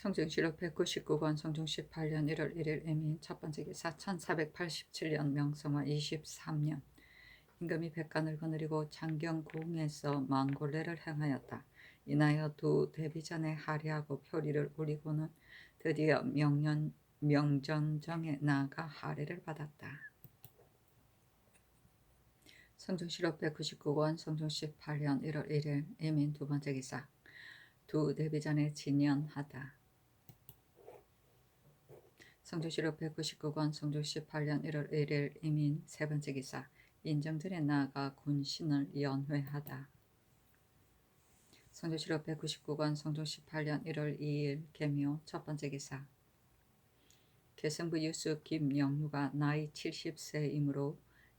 성중시로 199권 성중 18년 1월 1일 애민 첫 번째 기사 1487년 명성화 23년 임금이 백간을 거느리고 창경궁에서 망골례를 행하였다. 이나여 두 데비전에 하리하고 표리를 올리고는 드디어 명전정에 나아가 하례를 받았다. 성중시로 199권 성중 18년 1월 1일 애민 두 번째 기사 두 데비전에 진연하다. 성주시로 199권 성주 18년 1월 1일 이민 세 번째 기사 인정전에 나아가 군신을 연회하다. 성주시로 199권 성주 18년 1월 2일 계묘 첫 번째 기사 계승부 유수 김영유가 나이 70세이므로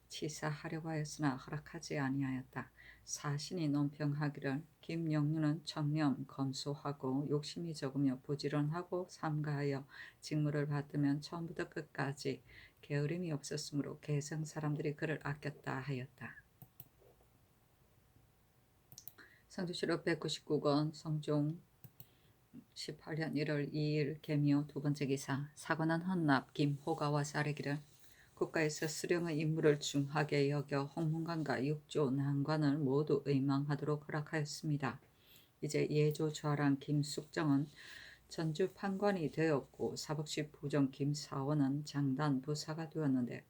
치사하려고 하였으나 허락하지 아니하였다. 사신이 논평하기를 김영유는 청렴 검소하고 욕심이 적으며 부지런하고 삼가하여 직무를 받으면 처음부터 끝까지 게으름이 없었으므로 개성 사람들이 그를 아꼈다 하였다. 성주시로 199권 성종 18년 1월 2일 계묘 두 번째 기사 사관한 헌납 김호가와 사례기를 국가에서 수령의 임무를 중하게 여겨 홍문관과 육조 난관을 모두 의망하도록 허락하였습니다. 이제 예조 좌랑 김숙정은 전주 판관이 되었고 사복시 부정 김사원은 장단 부사가 되었는데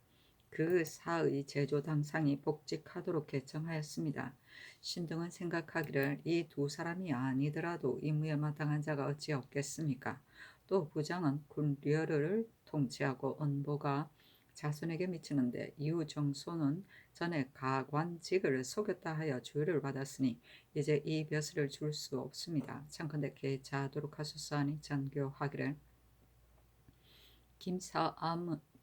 그 사의 제조 당상이 복직하도록 결정하였습니다. 신등은 생각하기를 이 두 사람이 아니더라도 임무에 마땅한 자가 어찌 없겠습니까? 또 부장은 군려를 통치하고 언보가 자손에게 미치는데 이후정소는 전에 가관직을 속였다 하여 주의를 받았으니 이제 이 벼슬을 줄 수 없습니다. 참컨대 계자하도록 하소서 하니 전교하기를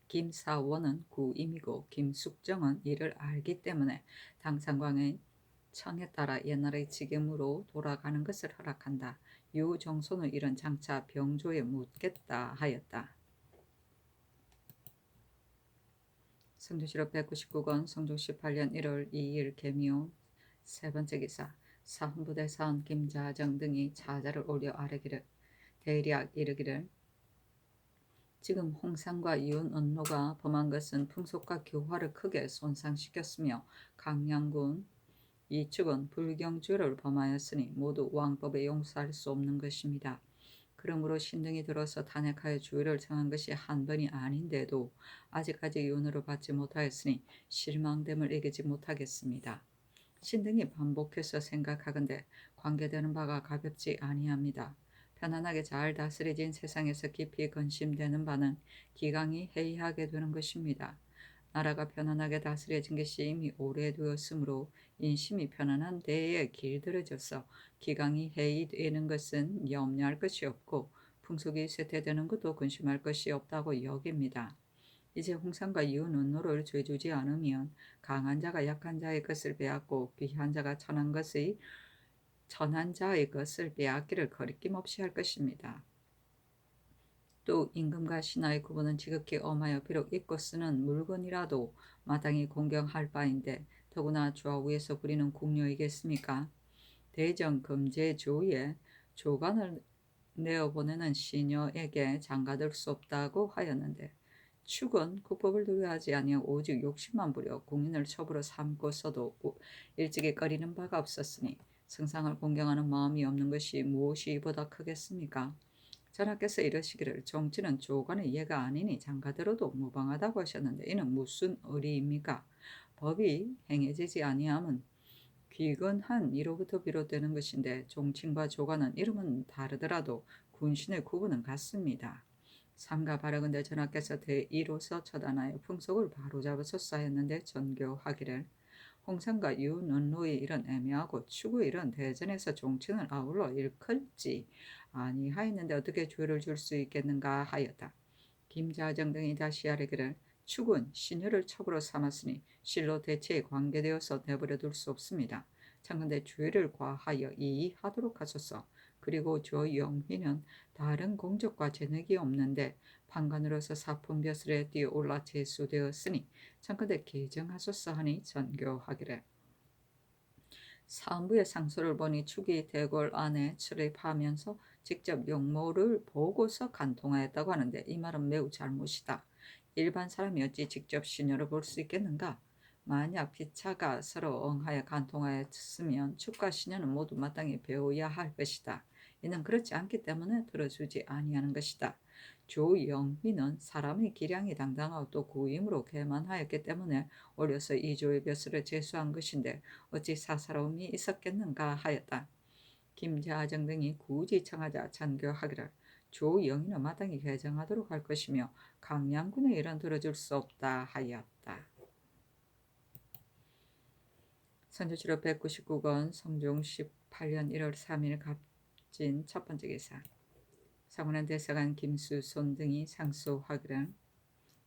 김사원은 구임이고 김숙정은 이를 알기 때문에 당상광의 청에 따라 옛날의 직임으로 돌아가는 것을 허락한다. 유정소는 이런 장차 병조에 묻겠다 하였다. 성주시로 199권 성종 18년 1월 2일 계묘 세 번째 기사 사헌부대 사헌 김자정 등이 자자를 올려 아뢰기를 대략 이르기를 지금 홍상과 윤언로가 범한 것은 풍속과 교화를 크게 손상시켰으며 강양군 이축은 불경죄를 범하였으니 모두 왕법에 용서할 수 없는 것입니다. 그러므로 신등이 들어서 탄핵하여 주의를 청한 것이 한 번이 아닌데도 아직까지 윤호를 받지 못하였으니 실망됨을 이기지 못하겠습니다. 신등이 반복해서 생각하건대 관계되는 바가 가볍지 아니합니다. 편안하게 잘 다스려진 세상에서 깊이 근심되는 바는 기강이 해이하게 되는 것입니다. 나라가 편안하게 다스려진 것이 이미 오래되었으므로 인심이 편안한 데에 길들여져서 기강이 해이되는 것은 염려할 것이 없고 풍속이 쇠퇴되는 것도 근심할 것이 없다고 여깁니다. 이제 홍상과 윤언노를 죄주지 않으면 강한 자가 약한 자의 것을 빼앗고 귀한 자가 천한 자의 것을 빼앗기를 거리낌 없이 할 것입니다. 또 임금과 신하의 구분은 지극히 엄하여 비록 잊고 쓰는 물건이라도 마땅히 공경할 바인데 더구나 좌우에서 부리는 궁녀이겠습니까? 대정 금제조에 조간을 내어보내는 시녀에게 장가들 수 없다고 하였는데 축은 국법을 두려워하지 아니하고 오직 욕심만 부려 국민을 첩으로 삼고서도 일찍이 꺼리는 바가 없었으니 승상을 공경하는 마음이 없는 것이 무엇이 이보다 크겠습니까? 전하께서 이러시기를 정치는 조간의 예가 아니니 장가들어도 무방하다고 하셨는데 이는 무슨 의리입니까? 법이 행해지지 아니함은 귀근한 이로부터 비롯되는 것인데 종친과 조간은 이름은 다르더라도 군신의 구분은 같습니다. 삼가 바라건대 전하께서 대의로서 처단하여 풍속을 바로잡으소서 하였는데 전교하기를 홍상과 윤언로의 이런 애매하고 추구의 이런 대전에서 종친을 아울러 일컬지 아니하였는데 어떻게 죄를 줄 수 있겠는가 하였다. 김자정 등이 다시 아뢰기를 축은 신녀를 첩으로 삼았으니 실로 대체에 관계되어서 내버려 둘 수 없습니다. 참건대 죄를 과하여 이의하도록 하소서. 그리고 저 영희는 다른 공적과 재능이 없는데 판관으로서 사품벼슬에 뛰어올라 제수되었으니 참건대 개정하소서 하니 전교하기를 사헌부의 상소를 보니 축이 대궐 안에 출입하면서 직접 용모를 보고서 간통하였다고 하는데 이 말은 매우 잘못이다. 일반 사람이 어찌 직접 신녀를 볼 수 있겠는가? 만약 피차가 서로 응하여 간통하였으면 축과 신녀는 모두 마땅히 배워야 할 것이다. 이는 그렇지 않기 때문에 들어주지 아니하는 것이다. 조영민은 사람의 기량이 당당하고 또 구임으로 교만하였기 때문에 올려서 이조의 벼슬을 제수한 것인데 어찌 사사로움이 있었겠는가 하였다. 김자정 등이 굳이 청하자 전교하기를 조영희는 마땅히 개정하도록 할 것이며 강양군의 일은 들어줄 수 없다 하였다. 선조실록 199권 성종 18년 1월 3일 갑진 첫 번째 기사. 사문안 대사관 김수손 등이 상소하기를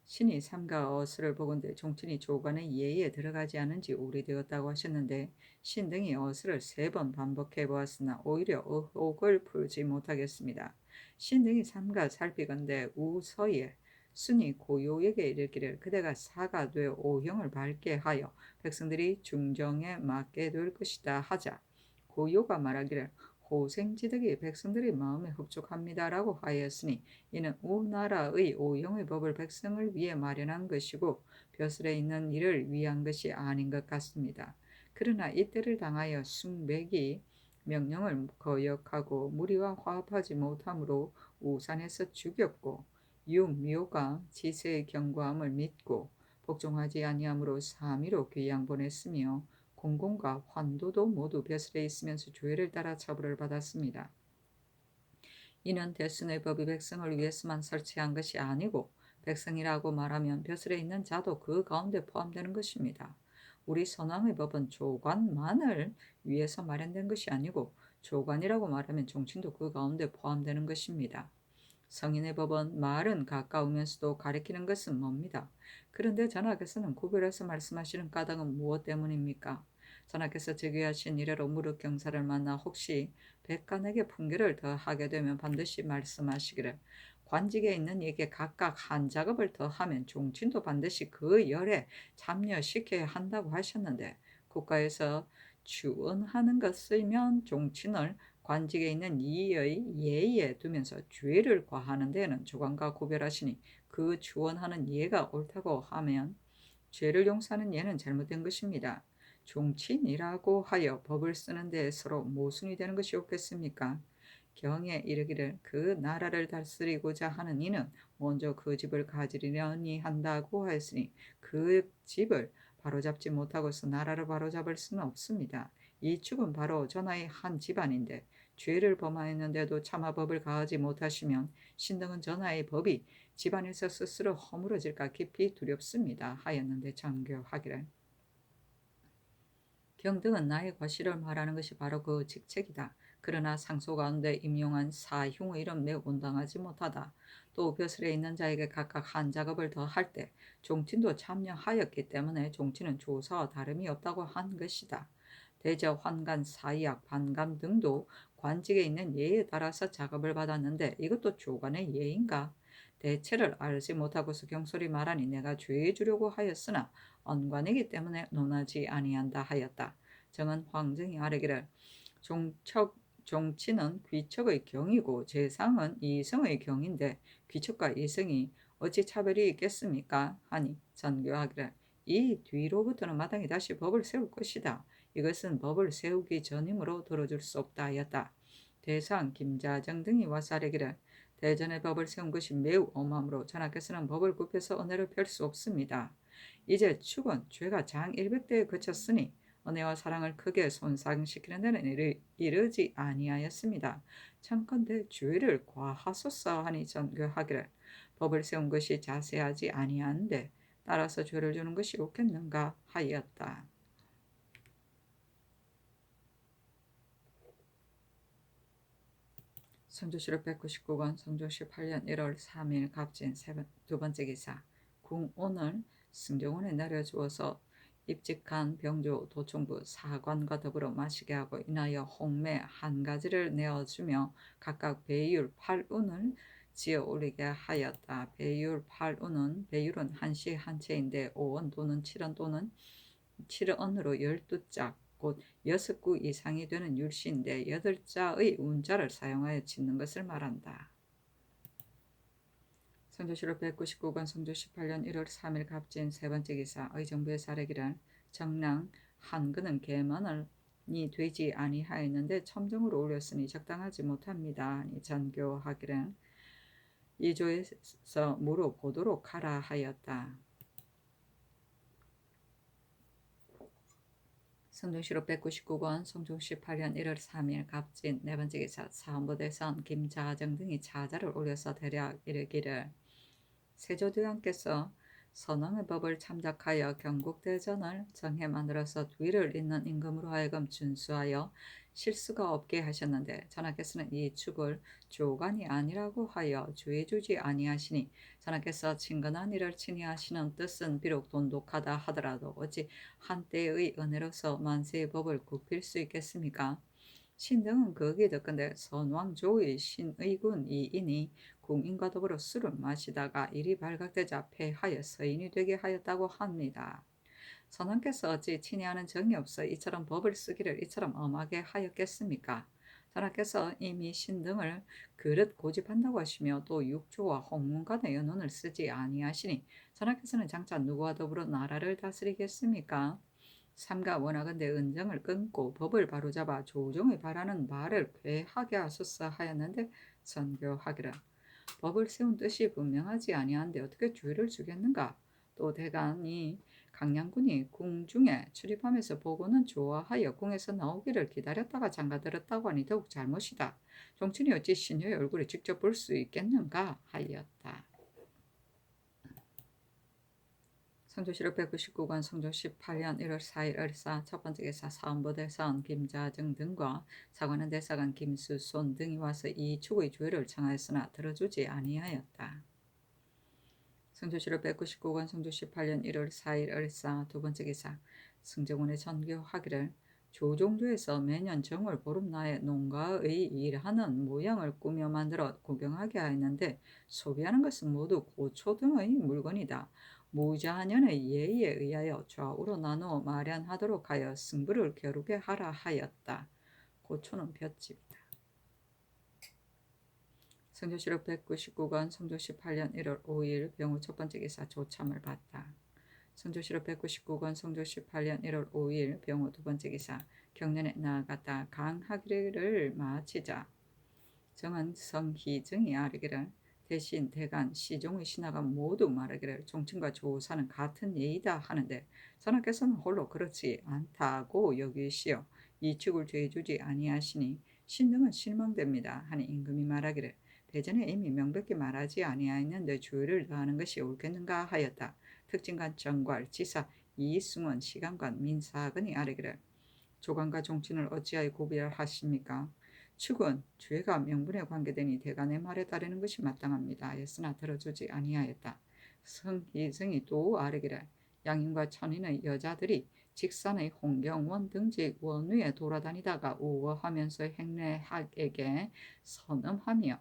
신이 삼가 어수를 보건대 종친이 조관의 예에 들어가지 않은지 오래되었다고 하셨는데 신 등이 어수를 3번 반복해 보았으나 오히려 의혹을 풀지 못하겠습니다. 신 등이 삼가 살피건대 우서에 순이 고요에게 이르기를 그대가 사가 되어 오형을 밝게 하여 백성들이 중정에 맡게 될 것이다 하자 고요가 말하기를 호생지득이 백성들이 마음에 흡족합니다라고 하였으니 이는 우나라의 오용의 법을 백성을 위해 마련한 것이고 벼슬에 있는 일을 위한 것이 아닌 것 같습니다. 그러나 이때를 당하여 숭백이 명령을 거역하고 무리와 화합하지 못하므로 우산에서 죽였고 유묘가 지세의 경고함을 믿고 복종하지 아니하므로 사미로 귀양 보냈으며 공공과 환도도 모두 벼슬에 있으면서 조회를 따라 처벌을 받았습니다. 이는 대순의 법이 백성을 위해서만 설치한 것이 아니고 백성이라고 말하면 벼슬에 있는 자도 그 가운데 포함되는 것입니다. 우리 선왕의 법은 조관만을 위해서 마련된 것이 아니고 조관이라고 말하면 종친도 그 가운데 포함되는 것입니다. 성인의 법은 말은 가까우면서도 가리키는 것은 멉니다. 그런데 전하께서는 구별해서 말씀하시는 까닭은 무엇 때문입니까? 전하께서 즉위하신 이래로 무릇 경사를 만나 혹시 백관에게 풍계를 더하게 되면 반드시 말씀하시기를 관직에 있는 이에게 각각 한 작업을 더하면 종친도 반드시 그 열에 참여시켜야 한다고 하셨는데 국가에서 주언하는 것이면 종친을 관직에 있는 이의 예에 두면서 죄를 과하는 데에는 조관과 구별하시니 그 주언하는 예가 옳다고 하면 죄를 용서하는 예는 잘못된 것입니다. 종친이라고 하여 법을 쓰는 데 서로 모순이 되는 것이 옳겠습니까? 경에 이르기를 그 나라를 다스리고자 하는 이는 먼저 그 집을 가지려니 한다고 하였으니 그 집을 바로잡지 못하고서 나라를 바로잡을 수는 없습니다. 이 축은 바로 전하의 한 집안인데 죄를 범하였는데도 차마 법을 가하지 못하시면 신등은 전하의 법이 집안에서 스스로 허물어질까 깊이 두렵습니다 하였는데 장교하기를 경등은 나의 과실을 말하는 것이 바로 그 직책이다. 그러나 상소 가운데 임용한 사흉의 일은 매우 온당하지 못하다. 또 벼슬에 있는 자에게 각각 한 작업을 더 할 때 종친도 참여하였기 때문에 종친은 조사와 다름이 없다고 한 것이다. 대저, 환관, 사이학, 반감 등도 관직에 있는 예에 따라서 작업을 받았는데 이것도 조관의 예인가? 대체를 알지 못하고서 경솔히 말하니 내가 죄에 주려고 하였으나 언관이기 때문에 논하지 아니한다 하였다. 정은 황정이 아뢰기를 종치는 귀척의 경이고 재상은 이성의 경인데 귀척과 이성이 어찌 차별이 있겠습니까? 하니 전교하기를 이 뒤로부터는 마땅히 다시 법을 세울 것이다. 이것은 법을 세우기 전이므로 들어줄 수 없다 하였다. 대상 김자정 등이 와서 아뢰기를 대전의 법을 세운 것이 매우 엄하므로 전하께서는 법을 굽혀서 은혜를 펼 수 없습니다. 이제 축은 죄가 장 100대에 그쳤으니 은혜와 사랑을 크게 손상시키는 데는 이르지 아니하였습니다. 청컨대 죄를 과하소서 하니 전교하기를 법을 세운 것이 자세하지 아니한데 따라서 죄를 주는 것이 옳겠는가 하였다. 성조실록 199권 성종 18년 1월 3일 갑진 두 번째 기사. 궁온을 승정원에 내려주어서 입직한 병조 도총부 사관과 더불어 마시게 하고 인하여 홍매 한 가지를 내어주며 각각 배율 8운을 지어 올리게 하였다. 배율 8운은 배율은 한시 한 채인데 5원 또는 7원 또는 7원으로 12짝 곧 6구 이상이 되는 율시인데 8자의 운자를 사용하여 짓는 것을 말한다. 성조실록 199권 성조 18년 1월 3일 갑진 세 번째 기사 의정부의 사례기를 정랑 한근은 계만이 되지 아니하였는데 첨정으로 올렸으니 적당하지 못합니다. 전교하기를 이조에서 물어보도록 하라 하였다. 성종실록 199권 성종 18년 1월 3일 갑진 네 번째 기사 사헌부대선 김자정 등이 자자를 올려서 대략 이르기를 세조대왕께서 선왕의 법을 참작하여 경국대전을 정해 만들어서 뒤를 잇는 임금으로 하여금 준수하여 실수가 없게 하셨는데 전하께서는 이 축을 조간이 아니라고 하여 주의주지 아니하시니 전하께서 친근한 일을 친히 하시는 뜻은 비록 돈독하다 하더라도 어찌 한때의 은혜로서 만세의 법을 굽힐 수 있겠습니까? 신등은 거기에 듣건대 선왕조의 신의군 이인이 궁인과 더불어 술을 마시다가 일이 발각되자 폐하여 서인이 되게 하였다고 합니다. 선왕께서 어찌 친히 하는 정이 없어 이처럼 법을 쓰기를 이처럼 엄하게 하였겠습니까? 전하께서 이미 신등을 그릇 고집한다고 하시며 또 육조와 홍문간의 연원을 쓰지 아니하시니 전하께서는 장차 누구와 더불어 나라를 다스리겠습니까? 삼가 원하건대 은정을 끊고 법을 바로잡아 조정이 바라는 말을 괴하게 하소서 하였는데 선교하기를 법을 세운 뜻이 분명하지 아니한데 어떻게 주의를 주겠는가? 또 대간이 강양군이 궁중에 출입하면서 보고는 좋아하여 궁에서 나오기를 기다렸다가 장가들었다고 하니 더욱 잘못이다. 종친이 어찌 신녀의 얼굴을 직접 볼 수 있겠는가 하였다. 성조실록 199권 성조 18년 1월 4일 을사 첫 번째 기사 사헌부대선 김자정 등과 사관원 대사관 김수손 등이 와서 이 축의 조회를 청하였으나 들어주지 아니하였다. 성조실록 199권 성조 18년 1월 4일 을사 두 번째 기사 승정원의 전교하기를 조종조에서 매년 정월 보름날에 농가의 일하는 모양을 꾸며 만들어 구경하게 하였는데 소비하는 것은 모두 고초 등의 물건이다. 무자년의 예의에 의하여 좌우로 나누어 마련하도록 하여 승부를 겨루게 하라 하였다. 고초는 볏집이다. 성조실록 199권 성조 18년 1월 5일 병우 첫 번째 기사 조참을 받다. 성조실록 199권 성조 18년 1월 5일 병우 두 번째 기사 경련에 나아갔다. 강하기를 마치자 정은 성희증이 아르기를 대신 대간 시종의 신하가 모두 말하기를 종친과 조사는 같은 예의다 하는데 전하께서는 홀로 그렇지 않다고 여기시어 이 축을 죄주지 아니하시니 신등은 실망됩니다 하니 임금이 말하기를 대전에 이미 명백히 말하지 아니하였는데 주의를 더하는 것이 옳겠는가 하였다. 특징관 정괄 지사 이승원 시간관 민사근이 아르기를 조관과 종친을 어찌하여 구별하십니까? 축은 죄가 명분에 관계되니 대간의 말에 따르는 것이 마땅합니다 하였으나 들어주지 아니하였다. 성희승이 또 아르기를 양인과 천인의 여자들이 직산의 홍경원 등지 원위에 돌아다니다가 우워하면서 행례학에게 선음하며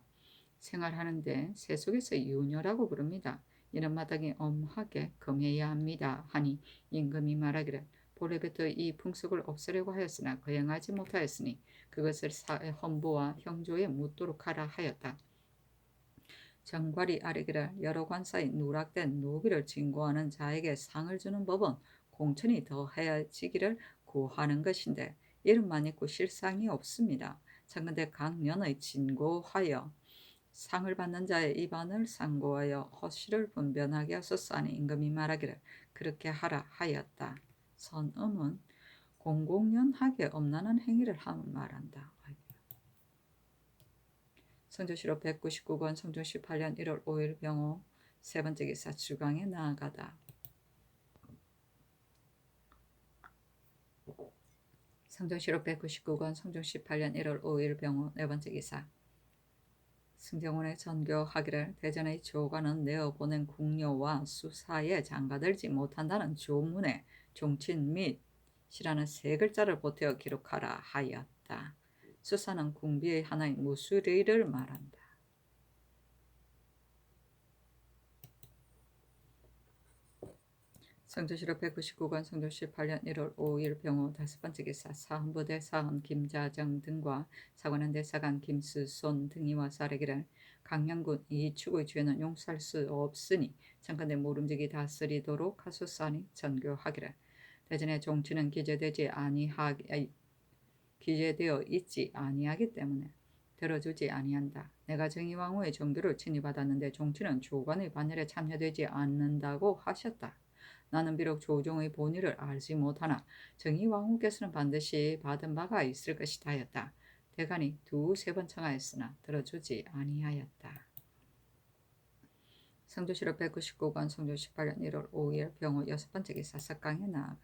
생활하는데 세속에서 유녀라고 부릅니다. 이런 마땅히 엄하게 금해야 합니다 하니 임금이 말하기를 본래부터 이 풍속을 없애려고 하였으나 거행하지 못하였으니 그것을 사회 헌부와 형조에 묻도록 하라 하였다. 정괄이 아르기를 여러 관사의 누락된 노비를 징고하는 자에게 상을 주는 법은 공천이 더해지기를 구하는 것인데 이름만 있고 실상이 없습니다. 청근대 강년의 진고하여 상을 받는 자의 입안을 상고하여 허실을 분변하게 하소서 하니 임금이 말하기를 그렇게 하라 하였다. 선음은 공공연하게 엄란한 행위를 말한다. 성조실록 199권 성종 18년 1월 5일 병호 세 번째 기사 주강에 나아가다. 성조실록 199권 성종 18년 1월 5일 병호 네 번째 기사 승정원의 전교하기를 대전의 조관은 내어보낸 궁녀와 수사에 장가들지 못한다는 조문에 종친 및이라는 세 글자를 보태어 기록하라 하였다. 수사는 궁비의 하나인 무수리를 말한다. 성조실록 199권 성조 18년 1월 5일 병호 5번째 기사 사헌부대 사헌 김자정 등과 사관원 대사관 김수손 등이 와서 아뢰기를 강양군 이 축의 죄는 용서할 수 없으니 청컨대 모름지기 다스리도록 하소서하니 전교하기를 대전의 종치는 기재되어 있지 아니하기 때문에 들어주지 아니한다. 내가 정의왕후의 정교를 친위받았는데 종치는 조관의 반열에 참여되지 않는다고 하셨다. 나는 비록 조종의 본의를 알지 못하나 정의왕후께서는 반드시 받은 바가 있을 것이다 하였다. 대간이 2-3번 청하였으나 들어주지 아니하였다. 성조실록 199권 성조 18년 1월 5일 병호 6번째 기사 석강에 나아가다.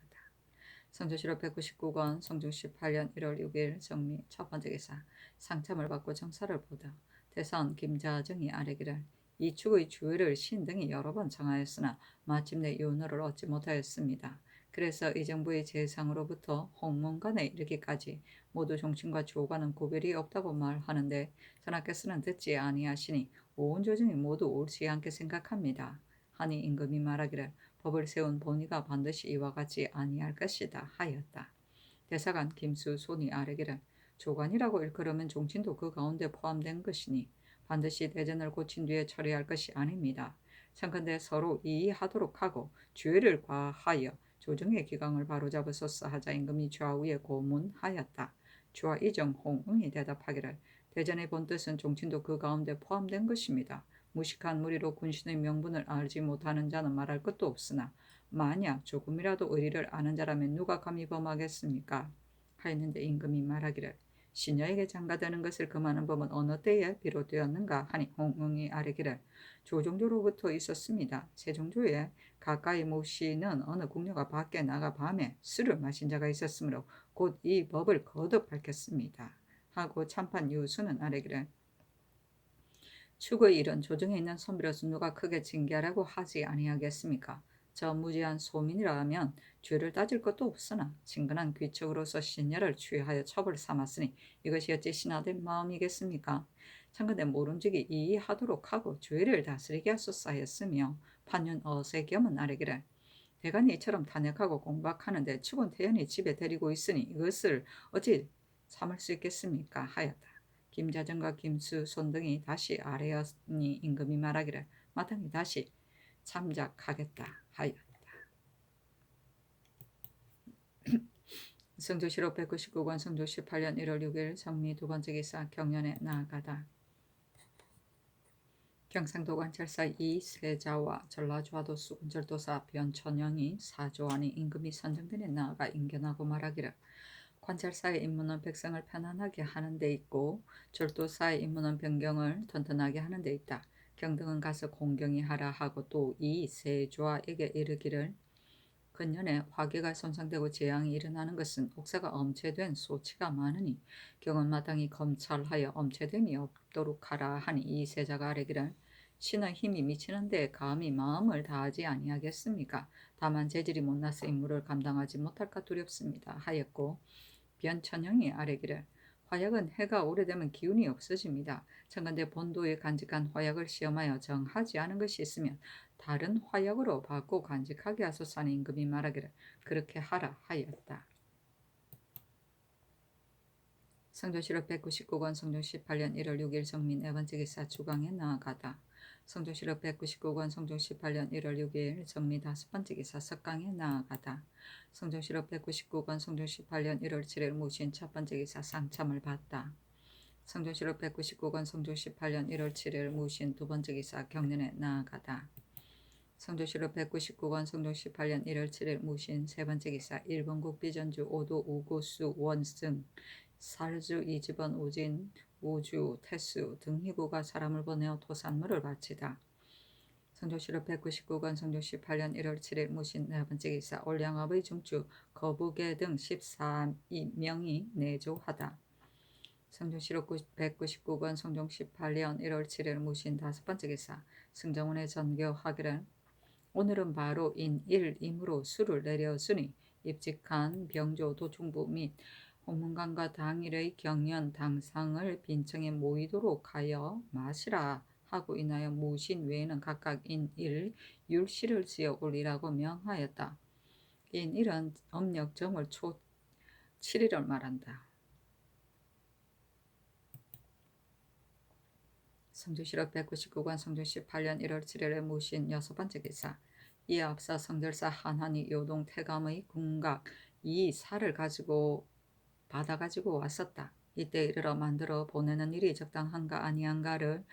성조실록 199권 성조 18년 1월 6일 정미 첫번째 기사 상참을 받고 정사를 보다 대사원 김자정이 아뢰기를 이 축의 주의를 신 등이 여러 번 청하였으나 마침내 윤호를 얻지 못하였습니다. 그래서 이 정부의 재상으로부터 홍문관에 이르기까지 모두 종친과 조관은 구별이 없다고 말하는데 전하께서는 듣지 아니하시니 온 조정이 모두 옳지 않게 생각합니다. 하니 임금이 말하기를 법을 세운 본의가 반드시 이와 같지 아니할 것이다 하였다. 대사관 김수손이 아뢰기를 조관이라고 일컬으면 종친도 그 가운데 포함된 것이니 반드시 대전을 고친 뒤에 처리할 것이 아닙니다. 청컨대 서로 이의하도록 하고 주의를 과하여 조정의 기강을 바로잡으소서 하자 임금이 좌우에 고문하였다. 주와 이정 홍응이 대답하기를 대전의 본뜻은 종친도 그 가운데 포함된 것입니다. 무식한 무리로 군신의 명분을 알지 못하는 자는 말할 것도 없으나 만약 조금이라도 의리를 아는 자라면 누가 감히 범하겠습니까? 하였는데 임금이 말하기를 시녀에게 장가드는 것을 금하는 법은 어느 때에 비롯되었는가 하니 홍응이 아뢰기를 조종조로부터 있었습니다. 세종조에 가까이 모시는 어느 궁녀가 밖에 나가 밤에 술을 마신 자가 있었으므로 곧 이 법을 거듭 밝혔습니다. 하고 참판 유수는 아뢰기를 축의 일은 조정에 있는 선비로서 누가 크게 징계하라고 하지 아니하겠습니까? 저 무지한 소민이라 하면 죄를 따질 것도 없으나 친근한 귀척으로서 신녀를 취하여 처벌 삼았으니 이것이 어찌 신하된 마음이겠습니까? 청컨대 모름지기 이의하도록 하고 죄를 다스리게 하소서 하였으며 판윤 어세겸은 아뢰기를 대간이 이처럼 탄핵하고 공박하는데 축은 태연히 집에 데리고 있으니 이것을 어찌 참을 수 있겠습니까? 하였다. 김자정과 김수손 등이 다시 아뢰었니 임금이 말하기를 마땅히 다시 참작하겠다 하였다. 성조실록 199권 성조 18년 1월 6일 정미 2번째 기사 경연에 나아가다. 경상도 관찰사 이세자와 전라주하도수 운절도사 변천영이 사조하니 임금이 선정전에 나아가 인견하고 말하기를 관찰사의 임무는 백성을 편안하게 하는 데 있고 절도사의 임무는 변경을 튼튼하게 하는 데 있다. 경등은 가서 공경히 하라 하고 또 이 세조아에게 이르기를 근년에 화계가 손상되고 재앙이 일어나는 것은 옥사가 엄체된 소치가 많으니 경은 마땅히 검찰하여 엄체됨이 없도록 하라 하니 이 세자가 아뢰기를 신의 힘이 미치는데 감히 마음을 다하지 아니하겠습니까? 다만 재질이 못나서 임무를 감당하지 못할까 두렵습니다 하였고 변천형이 아뢰기를 화약은 해가 오래되면 기운이 없어집니다. 청컨대 본도에 간직한 화약을 시험하여 정하지 않은 것이 있으면 다른 화약으로 바꿔 간직하게 하소서 하니 임금이 말하기를 그렇게 하라 하였다. 성조실록 199권 성종 18년 1월 6일 정민 4번째 기사 주강에 나아가다. 성조실록 199권 성종 18년 1월 6일 정미 5번째 기사 석강에 나아가다. 성조실록 199권 성종 18년 1월 7일 무신 첫번째 기사 상참을 받다. 성조실록 199권 성종 18년 1월 7일 무신 두번째 기사 경연에 나아가다. 성조실록 199권 성종 18년 1월 7일 무신 세번째 기사 일본국 비전주 오도 우고수 원승 살주 이집원 우진 우주 태수 등 희구가 사람을 보내어 토산물을 바치다. 성조실록 199권 성종 18년 1월 7일 무신 네번째 기사 올량업의 중주 거북의 등 14명이 내조하다. 성종실록 199권 성종 18년 1월 7일 무신 5번째 기사 승정원의 전교하기를 오늘은 바로 인일임으로 수를 내려주니 입직한 병조 도중부 및 홍문관과 당일의 경연 당상을 빈청에 모이도록 하여 마시라 하고 인하여 무신 외에는 각각 인일 율시를 지어 올리라고 명하였다. 인일은 음력 정월 초 7일을 말한다. 성조실록 199권 성조 18년 1월 7일에 무신 6번째 기사. 이에 앞서 성결사 한환이 요동 태감의 궁각 이 살을 받아가지고 왔었다. 이때 이르러 만들어 보내는 일이 적당한가 아니한가를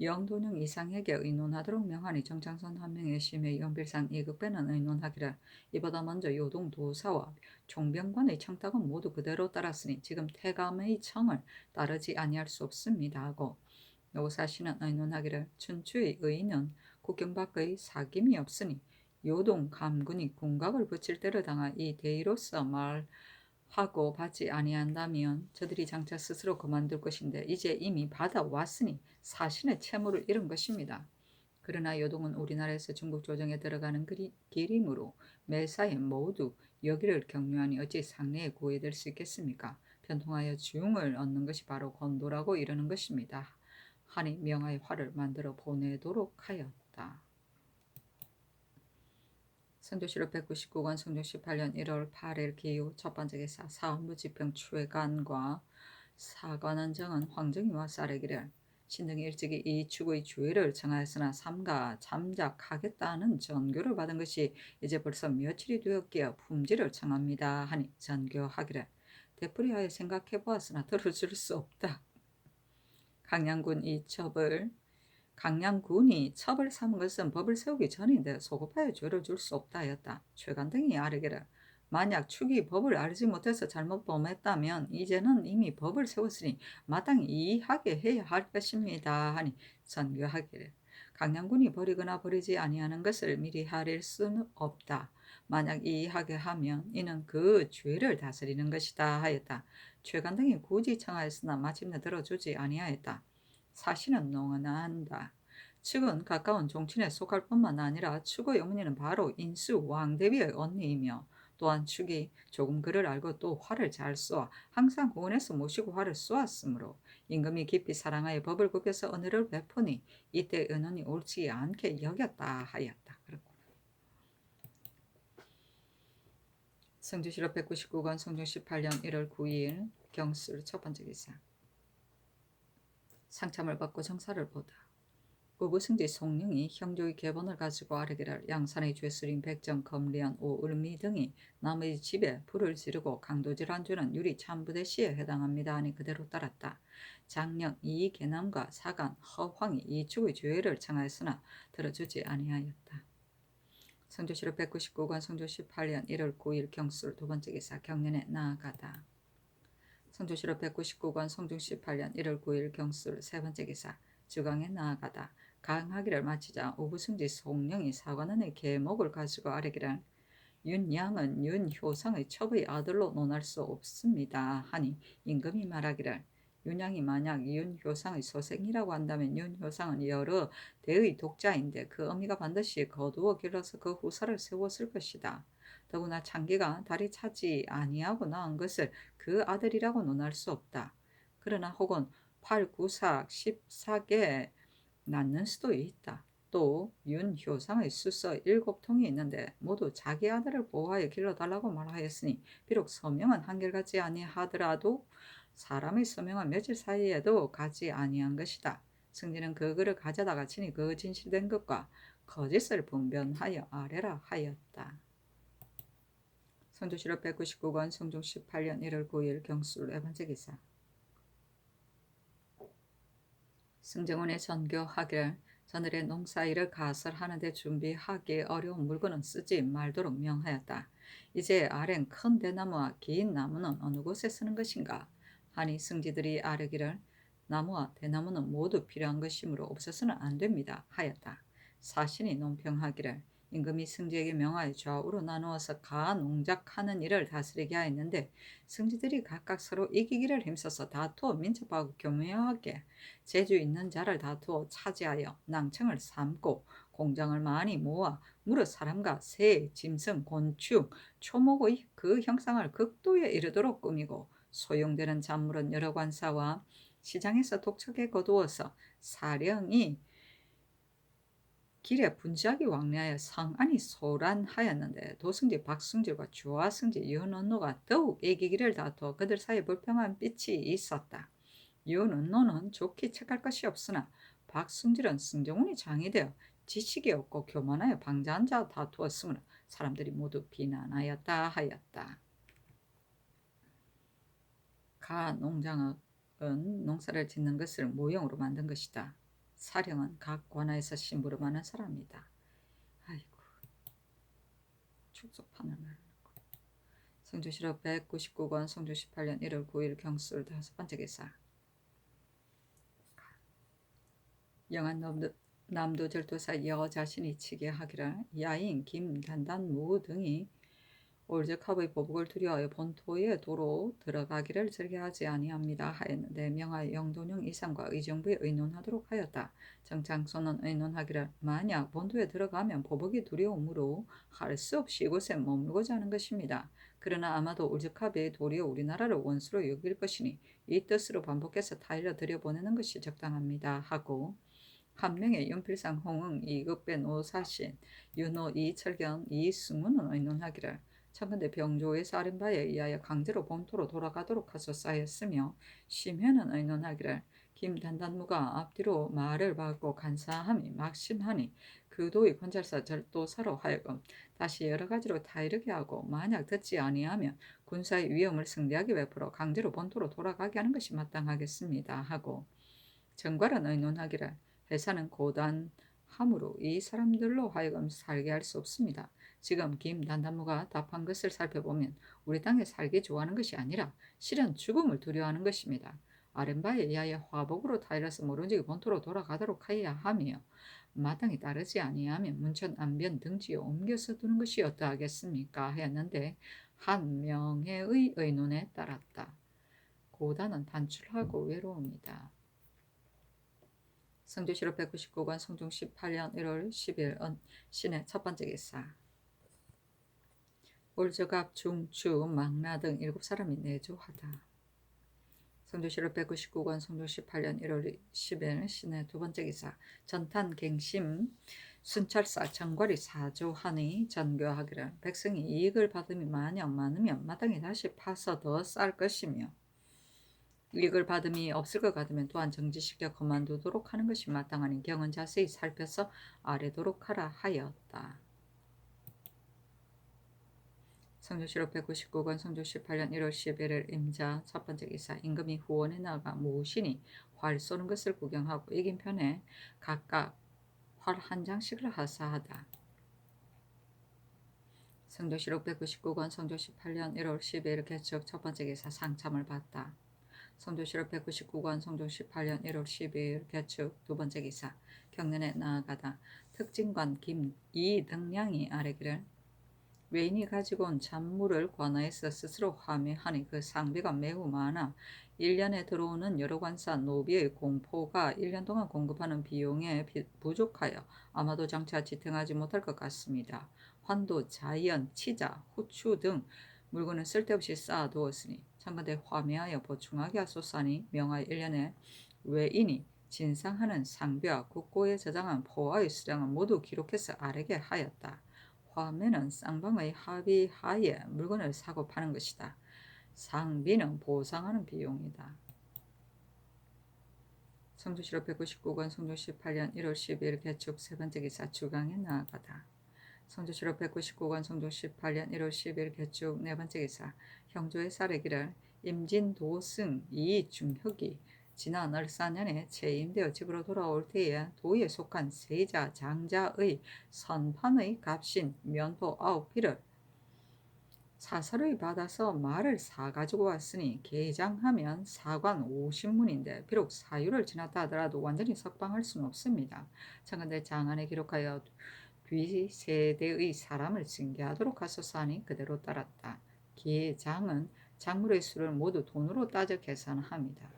영도령 이상에게 의논하도록 명하니 정창선 한 명의 심의 연필상 이급배는 의논하기를 이보다 먼저 요동 도사와 종병관의 청탁은 모두 그대로 따랐으니 지금 태감의 청을 따르지 아니할 수 없습니다 하고 노사시는 의논하기를 춘추의 의인은 국경 밖의 사김이 없으니 요동 감군이 궁각을 붙일 때를 당하 이 대의로서 말하고 받지 아니한다면 저들이 장차 스스로 그만둘 것인데 이제 이미 받아왔으니 사신의 채무를 잃은 것입니다. 그러나 요동은 우리나라에서 중국 조정에 들어가는 길이므로 매사에 모두 여기를 경유하니 어찌 상례에 구애될 수 있겠습니까? 변통하여 중을 얻는 것이 바로 권도라고 이르는 것입니다. 하니 명하의 화를 만들어 보내도록 하였다. 성조실록 199권 성조 18년 1월 8일 기후 첫 번째 기사. 사헌부 지평 최간과 사관원 정은 황정이 와서 아뢰기를 신등이 일찍이 이 축의 주의를 정하였으나 삼가 잠작하겠다는 전교를 받은 것이 이제 벌써 며칠이 되었기에 품지를 청합니다 하니 전교하기를 되풀이하여 생각해 보았으나 들어줄 수 없다. 강양군이 첩을 삼은 것은 법을 세우기 전인데 소급하여 죄를 줄 수 없다 하였다. 최간등이 아뢰기를 만약 축이 법을 알지 못해서 잘못 범했다면 이제는 이미 법을 세웠으니 마땅히 이의하게 해야 할 것입니다 하니 전교하기를 강양군이 버리거나 버리지 아니하는 것을 미리 하릴 수는 없다. 만약 이의하게 하면 이는 그 죄를 다스리는 것이다 하였다. 최간등이 굳이 청하였으나 마침내 들어주지 아니하였다. 사실은 농언한다. 측은 가까운 종친에 속할 뿐만 아니라 축의 어머니는 바로 인수 왕대비의 언니이며 또한 축이 조금 그를 알고 또 활을 잘 쏘아 항상 고원에서 모시고 활을 쏘았으므로 임금이 깊이 사랑하여 법을 굽혀서 은혜를 베푸니 이때 은원이 옳지 않게 여겼다 하였다. 성조실록 199권 성종 18년 1월 9일 경술 첫 번째 기사. 상참을 받고 정사를 보다. 우부승지 송령이 형조의 계본을 가지고 아뢰기를 양산의 죄수린 백정, 검리안, 오을미 등이 남의 집에 불을 지르고 강도질한 죄는 유리 참부대 시에 해당합니다 하니 그대로 따랐다. 장령 이계남과 사간 허황이 이 축의 죄를 청하였으나 들어주지 아니하였다. 성조실록 199권 성조 18년 1월 9일 경술 두 번째 기사. 경련에 나아가다. 성조실록 199권 성중 18년 1월 9일 경술 세 번째 기사. 주강에 나아가다. 강하기를 마치자 우부승지 송령이 사관원의 계목을 가지고 아뢰기를 윤양은 윤효상의 첩의 아들로 논할 수 없습니다 하니 임금이 말하기를 윤양이 만약 윤효상의 소생이라고 한다면 윤효상은 여러 대의 독자인데 그 어미가 반드시 거두어 길러서 그 후사를 세웠을 것이다. 더구나 창기가 다리 차지 아니하고 낳은 것을 그 아들이라고 논할 수 없다. 그러나 혹은 8, 9, 4, 14개 낳는 수도 있다. 또 윤효상의 수서 7통이 있는데 모두 자기 아들을 보호하여 길러달라고 말하였으니 비록 서명은 한결같지 아니하더라도 사람의 서명은 며칠 사이에도 가지 아니한 것이다. 승진은 그 글을 가져다가 친히 그 진실된 것과 거짓을 분별하여 아뢰라 하였다. 성조실록 199권 성종 18년 1월 9일 경술 네 번째 기사. 승정원의 전교하기를 저늘의 농사일을 가설하는데 준비하기 어려운 물건은 쓰지 말도록 명하였다. 이제 아랜 큰 대나무와 긴 나무는 어느 곳에 쓰는 것인가 하니 승지들이 아뢰기를 나무와 대나무는 모두 필요한 것이므로 없어서는 안 됩니다 하였다. 사신이 논평하기를 임금이 승지에게 명하여 좌우로 나누어서 가농작하는 일을 다스리게 하였는데 승지들이 각각 서로 이기기를 힘써서 다투어 민첩하고 교묘하게 재주 있는 자를 다투어 차지하여 낭청을 삼고 공장을 많이 모아 무릇 사람과 새, 짐승, 곤충, 초목의 그 형상을 극도에 이르도록 꾸미고 소용되는 작물은 여러 관사와 시장에서 독촉에 거두어서 사령이 길에 분지하기 왕래하여 성안이 소란하였는데 도승지 박승질과 주화승지 윤은노가 더욱 애기기를 다투어 그들 사이에 불평한 빛이 있었다. 윤은노는 좋게 책할 것이 없으나 박승질은 승정원이 장이 되어 지식이 없고 교만하여 방자한자 다투었으므로 사람들이 모두 비난하였다 하였다. 가 농장은 농사를 짓는 것을 모형으로 만든 것이다. 사령은 각 관아에서 심부름하는 사람이다. 아이고, 축소판을 말하는 거. 성주시로 199권 성주 18년 1월 9일 경술 5번째 기사. 영한 남도절도사 여자신이 치게 하기를 야인 김단단무 등이 올적합의 보복을 두려워하여 본토의 도로 들어가기를 즐겨하지 아니합니다 하였는데 명하여 영돈용 이상과 의정부에 의논하도록 하였다. 정장소는 의논하기를 만약 본토에 들어가면 보복이 두려움으로 할 수 없이 이곳에 머물고자 하는 것입니다. 그러나 아마도 올적합의 도리어 우리나라를 원수로 여길 것이니 이 뜻으로 반복해서 타일러 들여보내는 것이 적당합니다 하고 한 명의 윤필상 홍응 이급배 노사신 윤호 이철경 이승우는 의논하기를 청근대 병조의 살인바에 의하여 강제로 본토로 돌아가도록 하소사였으며 심현은 의논하기를 김단단무가 앞뒤로 말을 받고 간사함이 막심하니 그 도의 건설사 절도사로 하여금 다시 여러 가지로 타이르게 하고 만약 듣지 아니하면 군사의 위험을 승대하기 베풀어 강제로 본토로 돌아가게 하는 것이 마땅하겠습니다 하고 정괄은 의논하기를 회사는 고단함으로 이 사람들로 하여금 살게 할 수 없습니다. 지금 김 단단무가 답한 것을 살펴보면 우리 땅에 살기 좋아하는 것이 아니라 실은 죽음을 두려워하는 것입니다. 아렌바에 의하여 화복으로 타일러서 모른지기 본토로 돌아가도록 하여야 하며 마땅히 따르지 아니하면 문천 안변 등지에 옮겨서 두는 것이 어떠하겠습니까 하였는데 한 명의 의논에 따랐다. 고단은 단출하고 외로움이다. 성주시로 199권 성중 18년 1월 10일 신의 첫 번째 기사. 올저갑 중추 망나 등 7사람이 내조하다. 성주시로 199권 성중 18년 1월 10일 신의 두 번째 기사. 전탄 갱심 순찰사 정괄이 사조하니 전교하기를 백성이 이익을 받음이 만약 많으면 마땅히 다시 파서 더 쌀 것이며 이익을 받음이 없을 것 같으면 또한 정지시켜 그만두도록 하는 것이 마땅하니 경은 자세히 살펴서 아뢰도록 하라 하였다. 성주시로 199권 성주 18년 1월 11일 임자 첫 번째 기사. 임금이 후원에 나가 모신이 활 쏘는 것을 구경하고 이긴 편에 각각 활 한 장씩을 하사하다. 성주시로 199권 성주 18년 1월 12일 개척 첫 번째 기사. 상참을 받다. 성주시로 199권 성중 18년 1월 12일 개축 두 번째 기사. 경련에 나아가다. 특진관 김 이등량이 아뢰기를 외인이 가지고 온 잔물을 관아에서 스스로 화매하니 그 상비가 매우 많아 1년에 들어오는 여러 관사 노비의 공포가 1년 동안 공급하는 비용에 부족하여 아마도 장차 지탱하지 못할 것 같습니다. 환도, 자연, 치자, 후추 등 물건을 쓸데없이 쌓아두었으니 청근대 화매하여 보충하게 하소서니 명하여 1년에 외인이 진상하는 상비와 국고에 저장한 포화의 수량을 모두 기록해서 아뢰게 하였다. 화매는 쌍방의 합의하에 물건을 사고 파는 것이다. 상비는 보상하는 비용이다. 성주시로 199권 성주 18년 1월 12일 개축 세 번째 기사. 주강에 나아가다. 성주시로 199권 성중 18년 1월 10일 개축 네 번째 기사. 형조의 사례기를 임진도승 이중혁이 지난 을사년에 채임되어 집으로 돌아올 때에 도에 속한 세자 장자의 선판의 값인 면토 9필을 사설의 받아서 말을 사가지고 왔으니 개장하면 사관 50문인데 비록 사유를 지났다 하더라도 완전히 석방할 수는 없습니다. 청근대 장안에 기록하여 뒤세대의 사람을 징계하도록 하소서하니 그대로 따랐다. 개장은 작물의 수를 모두 돈으로 따져 계산합니다.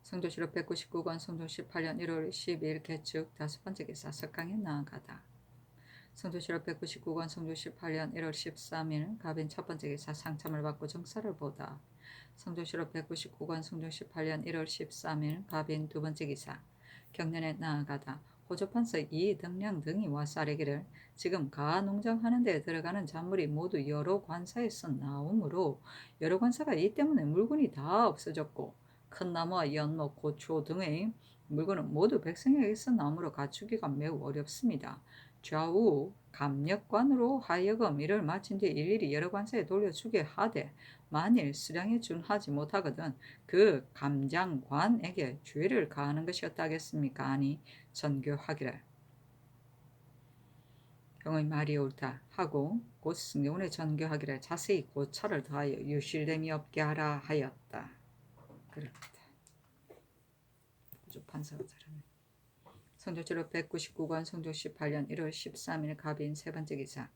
성주시로 199권 성중 18년 1월 12일 개축 다섯 번째 기사. 석강에 나아가다. 성주시로 199권 성중 18년 1월 13일 갑인 첫 번째 기사. 상참을 받고 정사를 보다. 성주시로 199권 성중 18년 1월 13일 갑인 두 번째 기사. 경련에 나아가다 호조판서 이등량 등이 와서 아뢰기를 지금 가농장 하는 데 들어가는 작물이 모두 여러 관사에서 나오므로 여러 관사가 이 때문에 물건이 다 없어졌고 큰 나무와 연못, 고추 등의 물건은 모두 백성에게서 나무로 갖추기가 매우 어렵습니다. 좌우 감력관으로 하여금 이를 마친 뒤 일일이 여러 관사에 돌려주게 하되 만일 수량에 준하지 못하거든 그 감장관에게 죄를 가하는 것이었다겠습니까? 아니 전교하기를 경의 말이 옳다 하고 곧 승려원에 전교하기를 자세히 고찰을 더하여 유실됨이 없게 하라 하였다. 그렇다. 판사가 잘하네. 성조지로 199권 성조 18년 1월 13일 갑인 세 번째 기사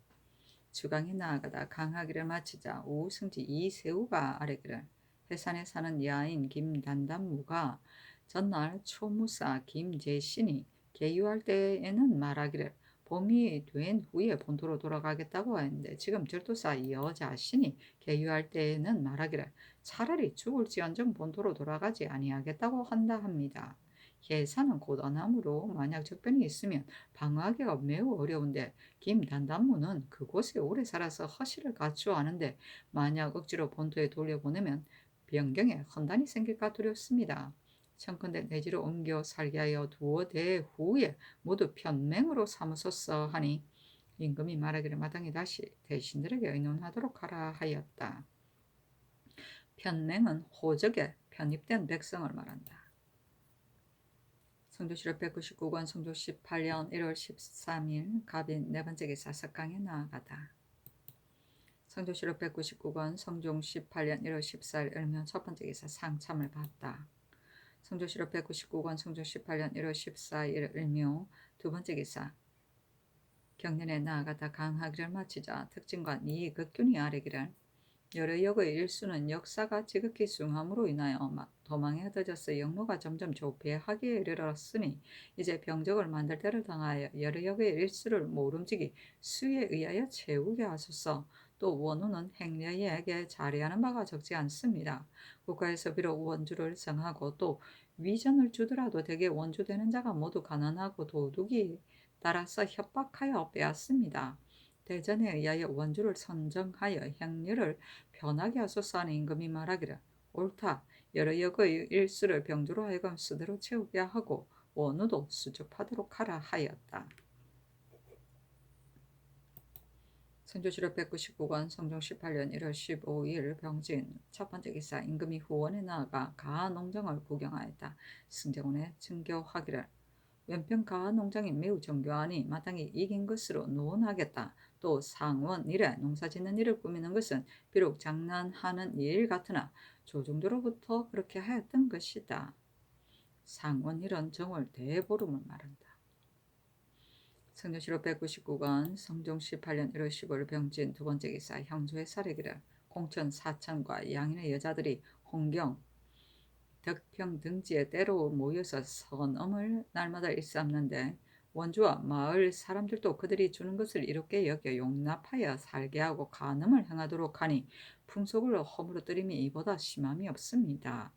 주강에 나아가다 강하기를 마치자 오후 승지 이세우가 아뢰기를 해산에 사는 야인 김단단무가 전날 초무사 김재신이 계유할 때에는 말하기를 봄이 된 후에 본토로 돌아가겠다고 했는데 지금 절도사 여자신이 계유할 때에는 말하기를 차라리 죽을지언정 본토로 돌아가지 아니하겠다고 한다 합니다. 해산은 곧 어남으로 만약 적변이 있으면 방어하기가 매우 어려운데 김단단무는 그곳에 오래 살아서 허실을 갖추어 하는데 만약 억지로 본토에 돌려보내면 변경에 혼란이 생길까 두렵습니다. 청컨대 내지로 옮겨 살게 하여 두어 대 후에 모두 편맹으로 삼으소서 하니 임금이 말하기를 마땅히 다시 대신들에게 의논하도록 하라 하였다. 편맹은 호적에 편입된 백성을 말한다. 성조실록 199권 성조 18년 1월 13일 갑인 네 번째 기사 석강에 나아가다. 성조실록 199권 성종 18년 1월 14일 을면 첫 번째 기사 상참을 받다. 성조실록 199권 성종 18년 1월 14일 을묘 두 번째 기사 경련에 나아가다 강하기를 마치자 특징관 이극균이 아뢰기를 여러 역의 일수는 역사가 지극히 숭함으로 인하여 도망에 흩어져서 역모가 점점 조폐하기에 이르렀으니 이제 병적을 만들 때를 당하여 여러 역의 일수를 모름지기 수에 의하여 채우게 하소서. 또 원우는 행려에게 자리하는 바가 적지 않습니다. 국가에서 비록 원주를 정하고 또 위전을 주더라도 대개 원주되는 자가 모두 가난하고 도둑이 따라서 협박하여 빼앗습니다. 대전에 의하여 원주를 선정하여 행렬을 편하게 하소서 하는 임금이 말하기를 옳다. 여러 역의 일수를 병주로 하여금 수대로 채우게 하고 원우도 수줍하도록 하라 하였다. 성조실록 199권 성종 18년 1월 15일 병진 첫 번째 기사 임금이 후원에 나아가 가농장을 구경하였다. 승정원에 증교하기를 왼편 가농장이 매우 정교하니 마땅히 이긴 것으로 논하겠다. 또 상원 이래 농사짓는 일을 꾸미는 것은 비록 장난하는 일 같으나 조정조로부터 그렇게 하였던 것이다. 상원 일은 정월 대보름을 말한다. 성조실록 199권 성종 18년 1월 15일 병진 두 번째 기사 형조의 사례기를 공천 사천과 양인의 여자들이 홍경 덕평 등지에 때로 모여서 선엄을 날마다 일삼는데 원주와 마을 사람들도 그들이 주는 것을 이롭게 여겨 용납하여 살게 하고 간음을 행하도록 하니 풍속을 허물어뜨림이 이보다 심함이 없습니다.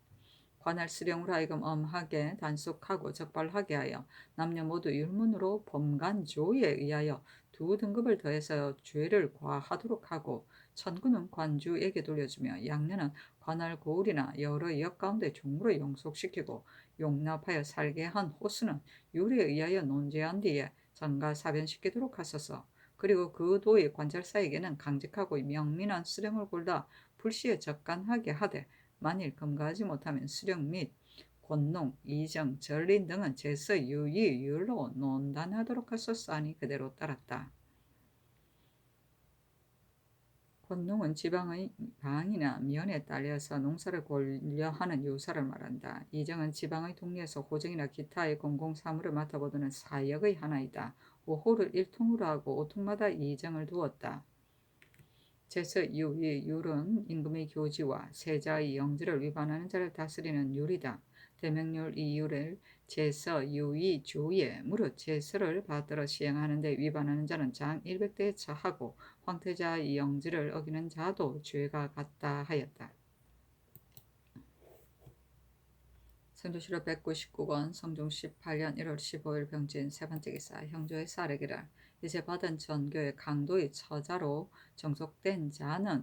관할 수령으로 하여금 엄하게 단속하고 적발하게 하여 남녀 모두 율문으로 범간조에 의하여 두 등급을 더해서 죄를 과하도록 하고 천군은 관주에게 돌려주며 양녀는 관할 고을이나 여러 역 가운데 종으로 영속시키고 용납하여 살게 한 호수는 율에 의하여 논제한 뒤에 전가사변시키도록 하소서. 그리고 그 도의 관찰사에게는 강직하고 명민한 수령을 골라 불시에 적간하게 하되 만일 금가하지 못하면 수령 및 권농, 이정, 전린 등은 제서 유의, 율로 논단하도록 하소서 하니 그대로 따랐다. 권농은 지방의 방이나 면에 딸려서 농사를 권려하는 요사를 말한다. 이정은 지방의 동리에서 고정이나 기타의 공공사물을 맡아보도는 사역의 하나이다. 5호를 1통으로 하고 5통마다 이정을 두었다. 제서 유의 율은 임금의 교지와 세자의 영지를 위반하는 자를 다스리는 율이다. 대명률 이 율을 제서 유의 조에 무릇 제서를 받들어 시행하는데 위반하는 자는 장 100대에 처하고 황태자의 영지를 어기는 자도 죄가 같다 하였다. 성조실록 199권 성종 18년 1월 15일 병진 세 번째 기사 형조의 사례기를 이제 받은 전교의 강도의 처자로 정속된 자는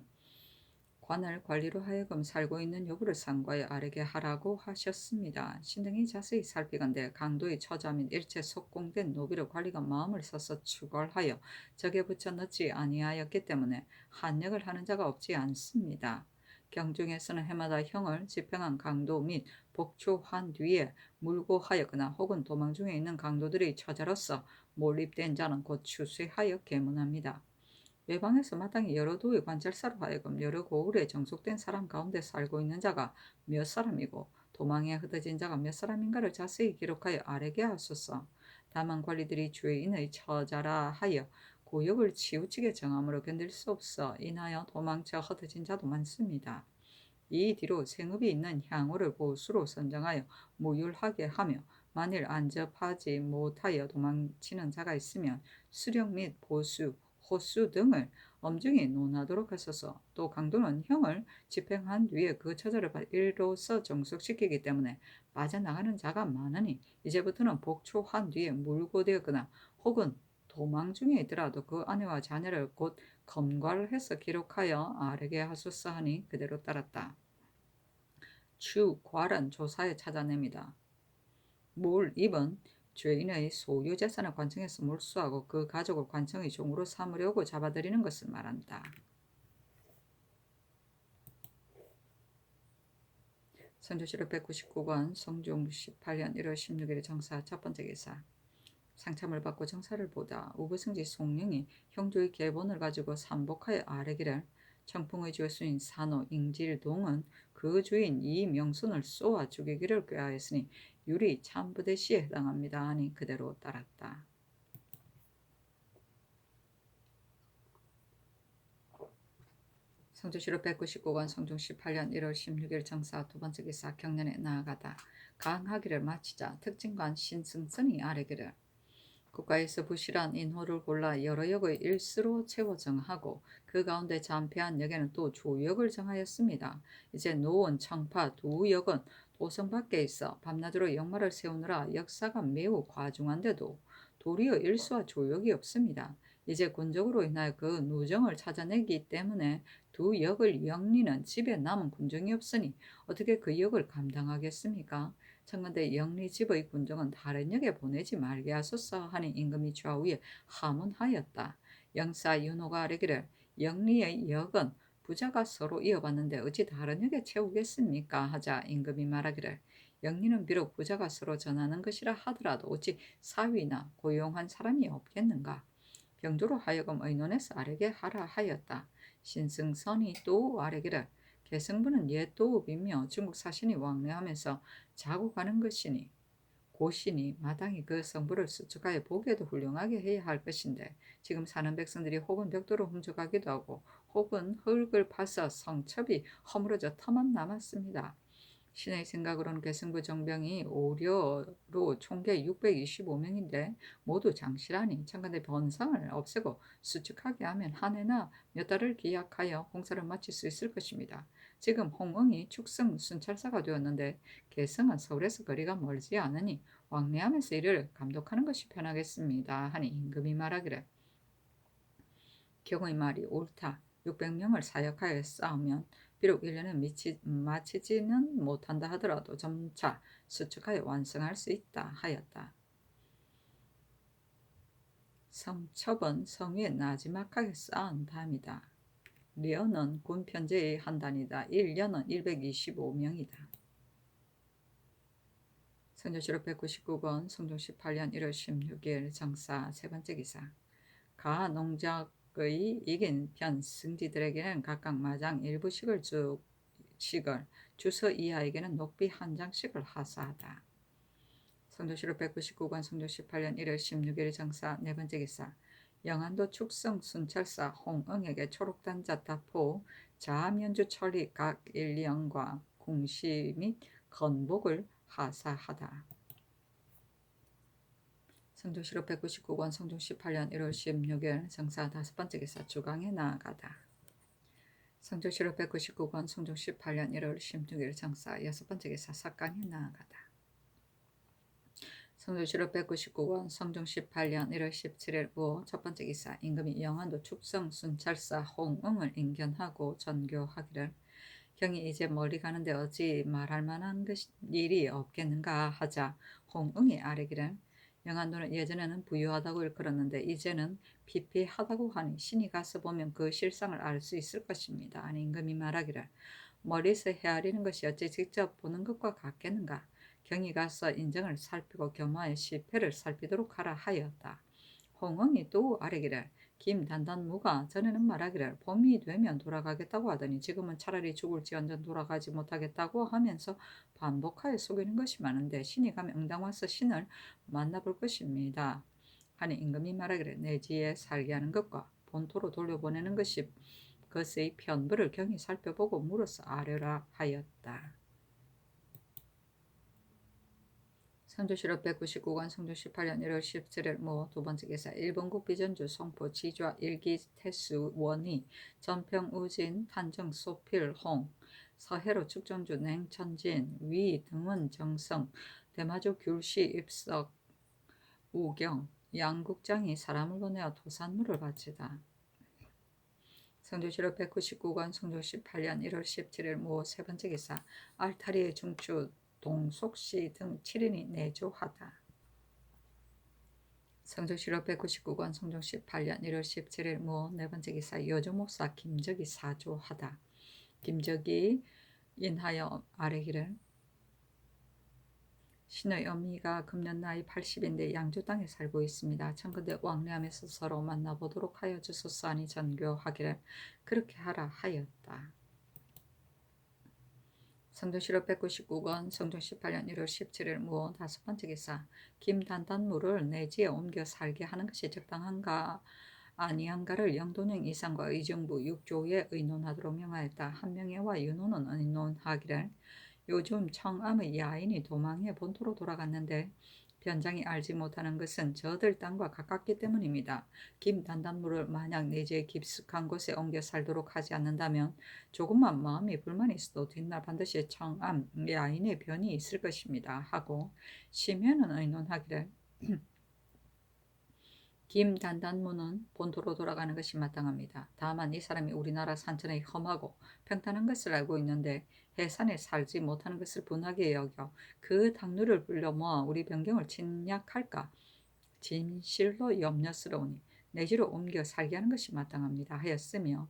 관을 관리로 하여금 살고 있는 여부를 상고하여 아뢰게 하라고 하셨습니다. 신등이 자세히 살피건대 강도의 처자 및 일체 속공된 노비를 관리가 마음을 써서 추걸하여 적에 붙여 넣지 아니하였기 때문에 한역을 하는 자가 없지 않습니다. 경중에서는 해마다 형을 집행한 강도 및 복초한 뒤에 물고 하였거나 혹은 도망 중에 있는 강도들의 처자로서 몰입된 자는 곧 추수하여 계문합니다. 외방에서 마땅히 여러 도의 관찰사로 하여금 여러 고을에 정속된 사람 가운데 살고 있는 자가 몇 사람이고 도망에 흩어진 자가 몇 사람인가를 자세히 기록하여 아뢰게 하소서. 다만 관리들이 죄인의 처자라 하여 고역을 치우치게 정함으로 견딜 수 없어 인하여 도망쳐 흩어진 자도 많습니다. 이 뒤로 생업이 있는 향후를 보수로 선정하여 무율하게 하며 만일 안접하지 못하여 도망치는 자가 있으면 수령 및 보수, 호수 등을 엄중히 논하도록 하소서. 또 강도는 형을 집행한 뒤에 그 처자를 일로서 정속시키기 때문에 빠져나가는 자가 많으니 이제부터는 복초한 뒤에 물고되었거나 혹은 도망 중에 있더라도 그 아내와 자녀를 곧 검괄해서 기록하여 아뢰게 하소서 하니 그대로 따랐다. 추괄은 조사에 찾아냅니다. 몰입은 죄인의 소유 재산을 관청에서 몰수하고 그 가족을 관청의 종으로 삼으려고 잡아들이는 것을 말한다. 선조실록 199권 성종 18년 1월 16일 정사 첫 번째 기사 상참을 받고 정사를 보다 우부승지 송령이 형조의 계본을 가지고 삼복하여 아뢰기를 청풍의 죄수인 산호 잉질동은 그 주인 이명순을 쏘아 죽이기를 꾀하였으니 유리 참부대시에 해당합니다 하니 그대로 따랐다. 성조실록 199권 성종 18년 1월 16일 정사 두 번째 기사 경련에 나아가다 강하기를 마치자 특징관 신승선이 아뢰기를 국가에서 부실한 인호를 골라 여러 역의 일수로 채워 정하고 그 가운데 잠패한 역에는 또 조역을 정하였습니다. 이제 노원, 청파 두 역은 도성 밖에 있어 밤낮으로 역마를 세우느라 역사가 매우 과중한데도 도리어 일수와 조역이 없습니다. 이제 군적으로 인하여 그 누정을 찾아내기 때문에 두 역을 영리는 집에 남은 군정이 없으니 어떻게 그 역을 감당하겠습니까? 청건대 영리집의 군정은 다른 역에 보내지 말게 하소서 하니 임금이 좌우에 하문하였다. 영사 윤호가 아뢰기를 영리의 역은 부자가 서로 이어받는데 어찌 다른 역에 채우겠습니까? 하자 임금이 말하기를 영리는 비록 부자가 서로 전하는 것이라 하더라도 어찌 사위나 고용한 사람이 없겠는가? 병조로 하여금 의논해서 아뢰게 하라 하였다. 신승선이 또 아뢰기를 개성부는 옛 도읍이며 중국 사신이 왕래하면서 자고 가는 것이니 고시니 마땅히 그 성부를 수축하여 보기에도 훌륭하게 해야 할 것인데 지금 사는 백성들이 혹은 벽돌을 훔쳐가기도 하고 혹은 흙을 파서 성첩이 허물어져 터만 남았습니다. 신의 생각으로는 개성부 정병이 오려로 총계 625명인데 모두 장실하니 청간대 번성을 없애고 수축하게 하면 한 해나 몇 달을 기약하여 공사를 마칠 수 있을 것입니다. 지금 홍응이 축성 순찰사가 되었는데 개성은 서울에서 거리가 멀지 않으니 왕래하면서 이를 감독하는 것이 편하겠습니다. 하니 임금이 말하기를 경의 말이 옳다. 600명을 사역하여 싸우면 비록 1년에 마치지는 못한다 하더라도 점차 수축하여 완성할 수 있다 하였다. 성첩은 성 위에 나지막하게 쌓은 담이다. 려는 군 편제의 한 단이다. 1려는 125명이다. 성조실록 199권 성종 18년 1월 16일 정사 세 번째 기사 가농작의 이긴 편 승지들에게는 각각 마장 일부씩을 주서 이하에게는 녹비 한 장씩을 하사하다. 성조실록 199권 성종 18년 1월 16일 정사 네 번째 기사 영안도 축성 순찰사 홍응에게 초록단자 타포 자암연주 천리 각 일령과 궁시 및 건복을 하사하다. 성조실록 199권 성종 18년 1월 16일 정사 다섯 번째 기사 주강에 나아가다. 성조실록 199권 성종 18년 1월 16일 정사 여섯 번째 기사 사강에 나아가다. 성조실록 199권 성종 18년 1월 17일 우 첫 번째 기사 임금이 영안도 축성 순찰사 홍응을 인견하고 전교하기를 경이 이제 멀리 가는데 어찌 말할 만한 일이 없겠는가 하자 홍응이 아뢰기를 영안도는 예전에는 부유하다고 일컬었는데 이제는 피폐하다고 하니 신이 가서 보면 그 실상을 알 수 있을 것입니다. 아니 임금이 말하기를 멀리서 헤아리는 것이 어찌 직접 보는 것과 같겠는가. 경이 가서 인정을 살피고 겸하여 실패를 살피도록 하라 하였다. 홍응이 또 아뢰기를 김단단무가 전에는 말하기를 봄이 되면 돌아가겠다고 하더니 지금은 차라리 죽을지언정 돌아가지 못하겠다고 하면서 반복하여 속이는 것이 많은데 신이 가면 응당 와서 신을 만나볼 것입니다. 하니 임금이 말하기를 내지에 살게 하는 것과 본토로 돌려보내는 것이 그것의 편부를 경히 살펴보고 물어서 아뢰라 하였다. 성조실록 199권 성종 18년 1월 17일 모 두 번째 기사 일본국 비전주 송포 지좌 일기 태수 원희 전평우진 탄정 소필 홍 서해로 축정주 냉천진 위 등은 정성 대마조 귤시 입석 우경 양국장이 사람을 보내어 도산물을 바치다. 성조실록 199권 성종 18년 1월 17일 모 세 번째 기사 알타리의 중추 동속시 등 7인이 내조하다. 성조실록 199권 성종 18년 1월 17일 모 네 번째 기사 여주목사 김적이 사조하다. 김적이 인하여 아뢰기를 신의 어미가 금년 나이 80인데 양주 땅에 살고 있습니다. 청컨대 왕래함에서 서로 만나보도록 하여 주소서 하니 전교하기를 그렇게 하라 하였다. 성조실록 199권 성종 18년 1월 17일 무 다섯 번째 기사 김단단무를 내지에 옮겨 살게 하는 것이 적당한가 아니한가를 영돈령 이상과 의정부 6조에 의논하도록 명하였다. 한명회와 윤호는 의논하기를 요즘 청암의 야인이 도망해 본토로 돌아갔는데 변장이 알지 못하는 것은 저들 땅과 가깝기 때문입니다. 김단단무를 만약 내지에 깊숙한 곳에 옮겨 살도록 하지 않는다면 조금만 마음이 불만이 있어도 뒷날 반드시 청암 야인의 변이 있을 것입니다. 하고 심현은 의논하기를 김단단무는 본토로 돌아가는 것이 마땅합니다. 다만 이 사람이 우리나라 산천에 험하고 평탄한 것을 알고 있는데 해산에 살지 못하는 것을 분하게 여겨 그 당류를 불려 모아 우리 병경을 침략할까 진실로 염려스러우니 내지로 옮겨 살게 하는 것이 마땅합니다 하였으며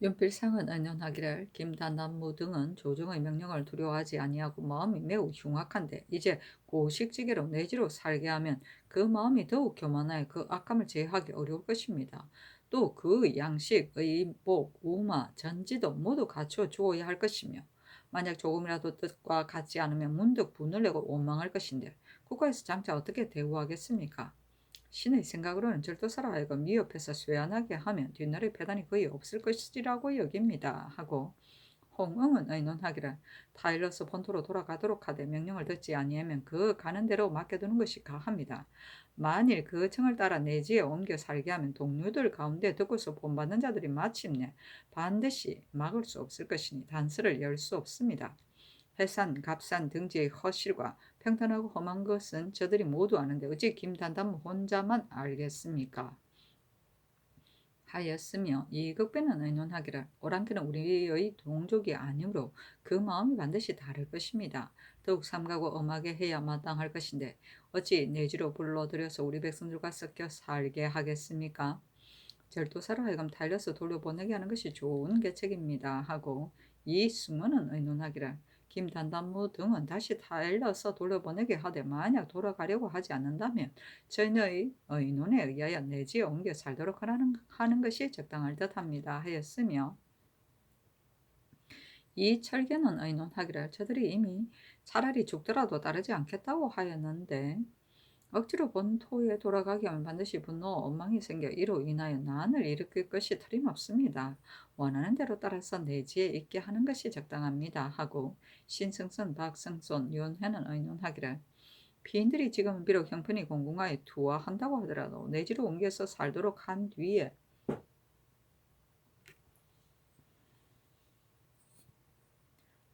윤필상은 의논하기를 김단단무 등은 조정의 명령을 두려워하지 아니하고 마음이 매우 흉악한데 이제 고식지게로 내지로 살게 하면 그 마음이 더욱 교만하여 그 악함을 제어하기 어려울 것입니다. 또 그 양식, 의복, 우마, 전지도 모두 갖추어 주어야 할 것이며 만약 조금이라도 뜻과 같지 않으면 문득 분을 내고 원망할 것인데 국가에서 장차 어떻게 대우하겠습니까? 신의 생각으로는 절도사로 하여금 위협해서 쇠안하게 하면 뒷날의 배단이 거의 없을 것이라고 여깁니다. 하고 홍응은 의논하기를 타일러스 본토로 돌아가도록 하되 명령을 듣지 아니하면 그 가는 대로 맡겨두는 것이 가합니다. 만일 그 청을 따라 내지에 옮겨 살게 하면 동료들 가운데 듣고서 본받는 자들이 마침내 반드시 막을 수 없을 것이니 단서를 열 수 없습니다. 해산, 갑산 등지의 허실과 평탄하고 험한 것은 저들이 모두 아는데 어찌 김단단 혼자만 알겠습니까? 하였으며 이극배는 의논하기를 오랑캐는 우리의 동족이 아니므로 그 마음이 반드시 다를 것입니다. 더욱 삼가고 엄하게 해야 마땅할 것인데 어찌 내지로 불러들여서 우리 백성들과 섞여 살게 하겠습니까? 절도사로 하여금 달려서 돌려보내게 하는 것이 좋은 계책입니다. 하고 이 수문은 의논하기를 김단단무 등은 다시 타일러서 돌려보내게 하되 만약 돌아가려고 하지 않는다면 저희의 의논에 의하여 내지에 옮겨 살도록 하는 것이 적당할 듯합니다. 하였으며 이 철견은 의논하기를 저들이 이미 차라리 죽더라도 따르지 않겠다고 하였는데 억지로 본토에 돌아가게 하면 반드시 분노와 원망이 생겨 이로 인하여 난을 일으킬 것이 틀림없습니다. 원하는 대로 따라서 내지에 있게 하는 것이 적당합니다. 하고 신승선, 박승손, 윤회는 의논하기를 피인들이 지금은 비록 형편이 공공하여 투하한다고 하더라도 내지로 옮겨서 살도록 한 뒤에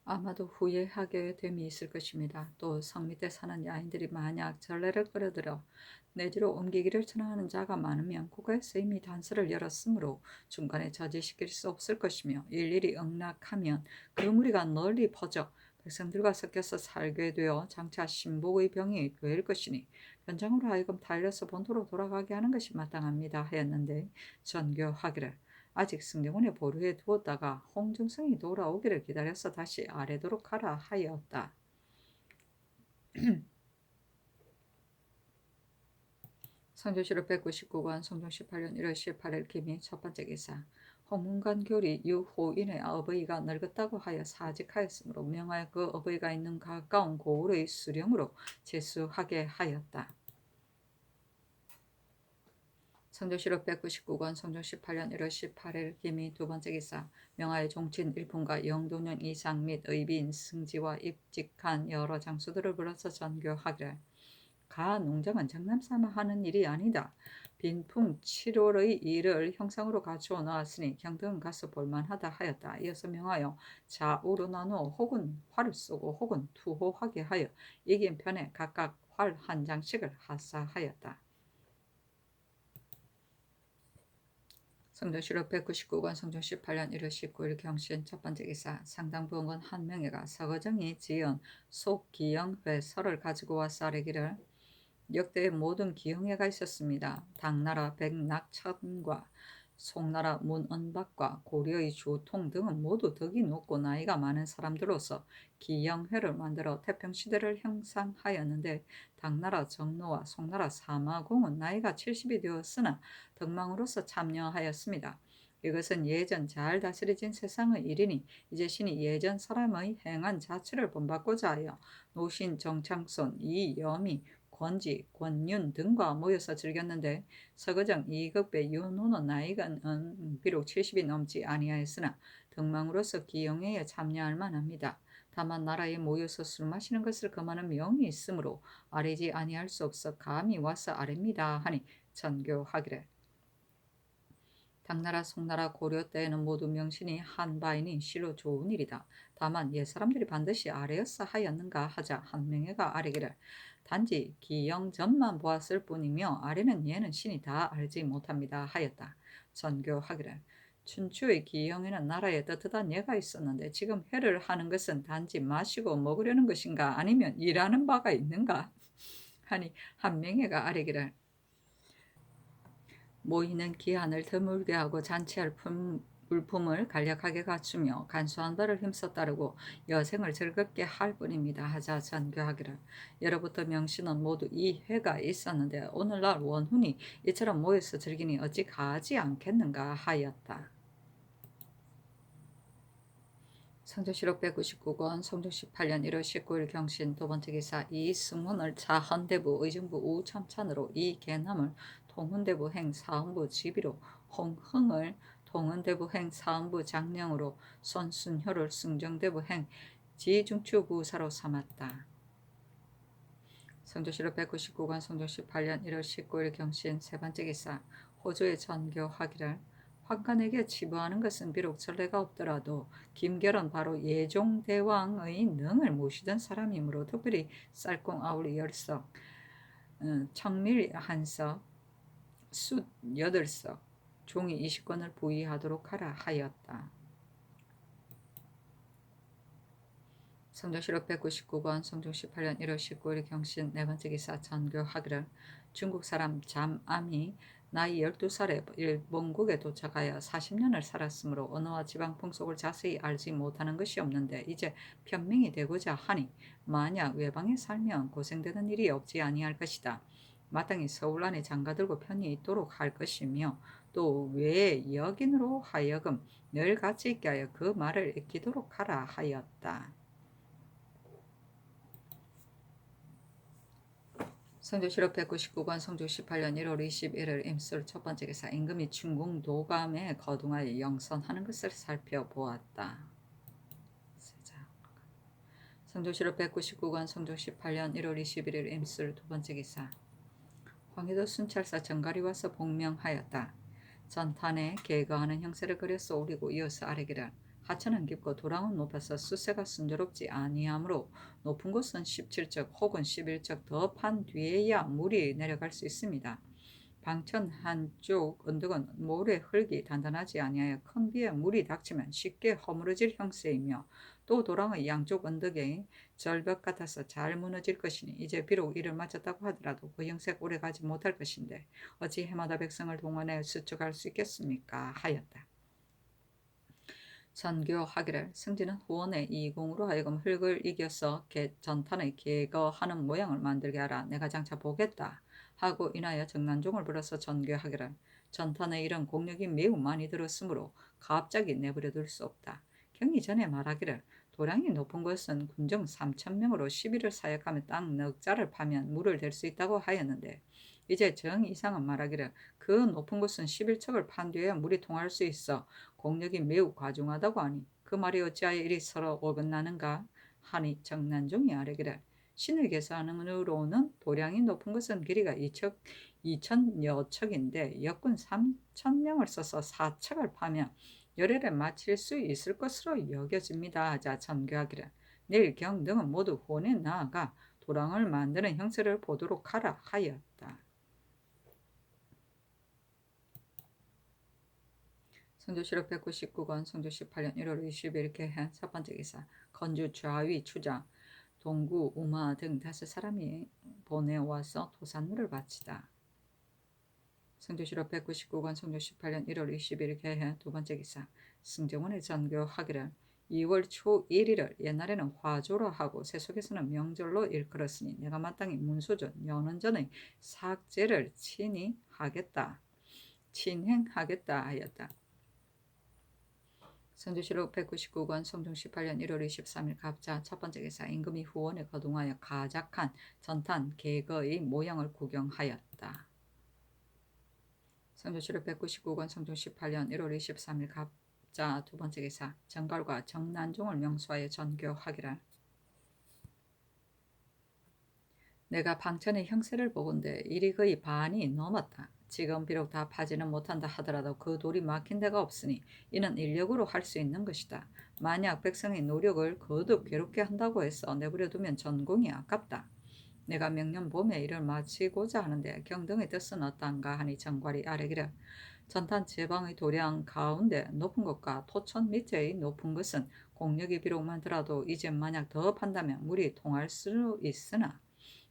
아마도 후회하게 됨이 있을 것입니다. 또 성 밑에 사는 야인들이 만약 전례를 끌어들여 내지로 옮기기를 청하는 자가 많으면 국가에서 이미 단서를 열었으므로 중간에 저지시킬 수 없을 것이며 일일이 응낙하면 그 무리가 널리 퍼져 백성들과 섞여서 살게 되어 장차 신복의 병이 될 것이니 변장으로 하여금 달려서 본토로 돌아가게 하는 것이 마땅합니다 하였는데 전교하기를 아직 승려원에 보류해 두었다가 홍중성이 돌아오기를 기다려서 다시 아래도록 하라 하였다. 성조실록 199권 성종 18년 1월 18일 기미 첫 번째 기사. 홍문관 교리 유호인의 어버이가 늙었다고 하여 사직하였으므로 명하여 그 어버이가 있는 가까운 고을의 수령으로 제수하게 하였다. 성조실록 199권 성종 18년 1월 18일 기미 두 번째 기사. 명하여 종친 일품과 영도년 이상 및 의비인 승지와 입직한 여러 장수들을 불러서 전교하기를 가 농장은 장남삼아 하는 일이 아니다. 빈풍 7월의 일을 형상으로 갖추어 놓았으니 경등은 가서 볼만하다 하였다. 이어서 명하여 좌우로 나누어 혹은 활을 쏘고 혹은 투호하게 하여 이긴 편에 각각 활 한 장씩을 하사하였다. 성조실록 199권 성종 18년 1월 19일 경신 첫 번째 기사. 상당부원건 한명회가 서거정이 지은 속기영회 설을 가지고 와서 아뢰기를 역대의 모든 기형회가 있었습니다. 당나라 백낙천과 송나라 문언박과 고려의 주통 등은 모두 덕이 높고 나이가 많은 사람들로서 기영회를 만들어 태평시대를 형상하였는데 당나라 정노와 송나라 사마공은 나이가 70이 되었으나 덕망으로서 참여하였습니다. 이것은 예전 잘 다스려진 세상의 일이니 이제 신이 예전 사람의 행한 자취를 본받고자 하여 노신, 정창손, 이염이 권지, 권윤 등과 모여서 즐겼는데 서거정 이극배 윤호는 나이가 비록 70이 넘지 아니하였으나 덕망으로서 기영회에 참여할 만합니다. 다만 나라에 모여서 술 마시는 것을 금하는 명이 있으므로 아뢰지 아니할 수 없어 감히 와서 아뢰입니다 하니 전교하기를 당나라, 송나라, 고려 때에는 모두 명신이 한 바이니 실로 좋은 일이다. 다만 옛 사람들이 반드시 아뢰었사 하였는가 하자 한명회가 아뢰기를 단지 기영전만 보았을 뿐이며 아래는 얘는 신이 다 알지 못합니다 하였다. 전교하기를 춘추의 기영에는 나라에 떳떳한 예가 있었는데 지금 회를 하는 것은 단지 마시고 먹으려는 것인가 아니면 일하는 바가 있는가 하니 한명회가 아뢰기를 모이는 기한을 드물게 하고 잔치할 물품을 간략하게 갖추며 간소한 바를 힘써 따르고 여생을 즐겁게 할 뿐입니다 하자 전교하기를 예로부터 명신은 모두 이 회가 있었는데 오늘날 원훈이 이처럼 모여서 즐기니 어찌 가하지 않겠는가 하였다. 성조실록 199권 성종 18년 1월 19일 경신 두 번째 기사. 이 승문을 자헌대부 의정부 우참찬으로 이 계남을 통훈대부 행 사헌부 지비로 홍흥을 통은대부 행 사헌부 장령으로 손순효를 승정대부 행 지중추부사로 삼았다. 성조실록 199권 성종 18년 1월 19일 경신 세 번째 기사. 호조의 전교하기를 환관에게 치부하는 것은 비록 전례가 없더라도 김결은 바로 예종대왕의 능을 모시던 사람이므로 특별히 쌀공 아우리 10석, 청밀 1석, 숫 8석, 종이 20권을 부의하도록 하라 하였다. 성조실록 199권 성종 18년 1월 19일 경신 네 번째 기사. 전교하기를 중국 사람 잠암이 나이 12살에 일본국에 도착하여 40년을 살았으므로 언어와 지방 풍속을 자세히 알지 못하는 것이 없는데 이제 편명이 되고자 하니 만약 외방에 살면 고생되는 일이 없지 아니할 것이다. 마땅히 서울 안에 장가들고 편히 있도록 할 것이며 또 외 여긴으로 하여금 늘 같이 있게 하여 그 말을 익히도록 하라 하였다. 성조실록 199권 성종 18년 1월 21일 임술 첫 번째 기사. 임금이 중궁 도감에 거둥하여 영선하는 것을 살펴보았다. 성조실록 199권 성종 18년 1월 21일 임술 두 번째 기사. 황해도 순찰사 정갈이 와서 복명하였다. 전탄에 계거하는 형세를 그려서 오리고 이어서 아뢰기를 하천은 깊고 도랑은 높아서 수세가 순조롭지 아니하므로 높은 곳은 17척 혹은 11척 더 판 뒤에야 물이 내려갈 수 있습니다. 방천 한쪽 언덕은 모래 흙이 단단하지 아니하여 큰 비에 물이 닥치면 쉽게 허물어질 형세이며 또 도랑의 양쪽 언덕에 절벽 같아서 잘 무너질 것이니 이제 비록 이를 마쳤다고 하더라도 그 형세가 오래가지 못할 것인데 어찌 해마다 백성을 동원해 수축할 수 있겠습니까? 하였다. 전교하기를 승진은 후원의 이공으로 하여금 흙을 이겨서 전탄의 계거하는 모양을 만들게 하라. 내가 장차 보겠다. 하고 인하여 정난종을 불러서 전교하기를 전탄의 이런 공력이 매우 많이 들었으므로 갑자기 내버려 둘 수 없다. 경이 전에 말하기를 도량이 높은 곳은 군정 3,000명으로 시비를 사역하며 땅 넉 자를 파면 물을 댈 수 있다고 하였는데 이제 정 이상은 말하기를 그 높은 곳은 11척을 판 뒤에 물이 통할 수 있어 공력이 매우 과중하다고 하니 그 말이 어찌하여 이리 서로 어긋나는가 하니 정난종이 아뢰기를 신의 계산으로는 도량이 높은 것은 길이가 2천여 척인데 역군 3,000명을 써서 4척을 파면 열흘에 마칠 수 있을 것으로 여겨집니다. 하자 전교하기를 내일 경등은 모두 혼에 나아가 도랑을 만드는 형세를 보도록 하라 하였다. 성조실록 199권 성조 18년 1월 20일 개해 첫 번째 기사 건주 좌위 추장 동구 우마 등 5사람이 보내와서 토산물을 바치다. 성조실록 199권 성조 18년 1월 20일 개해 두 번째 기사 승정원의 전교하기를 2월 초 1일을 옛날에는 화조로 하고 세속에서는 명절로 일컬었으니 내가 마땅히 문수전 연원전의 삭제를 친행하겠다 하였다. 성조실록 199권 성종 18년 1월 23일 갑자 첫 번째 기사 임금이 후원에 거동하여 가작한 전탄 계거의 모양을 구경하였다. 성조실록 199권 성종 18년 1월 23일 갑자 두 번째 기사 정갈과 정난종을 명수하여 전교하기를 내가 방천의 형세를 보건대 일이 거의 반이 넘었다. 지금 비록 다 파지는 못한다 하더라도 그 돌이 막힌 데가 없으니 이는 인력으로 할 수 있는 것이다. 만약 백성의 노력을 거듭 괴롭게 한다고 해서 내버려 두면 전공이 아깝다. 내가 명년 봄에 일을 마치고자 하는데 경등의 뜻은 어떠한가 하니 정괄이 아뢰기를 전탄 제방의 도량 가운데 높은 것과 토천 밑의 높은 것은 공력이 비록 많더라도 이제 만약 더 판다면 물이 통할 수 있으나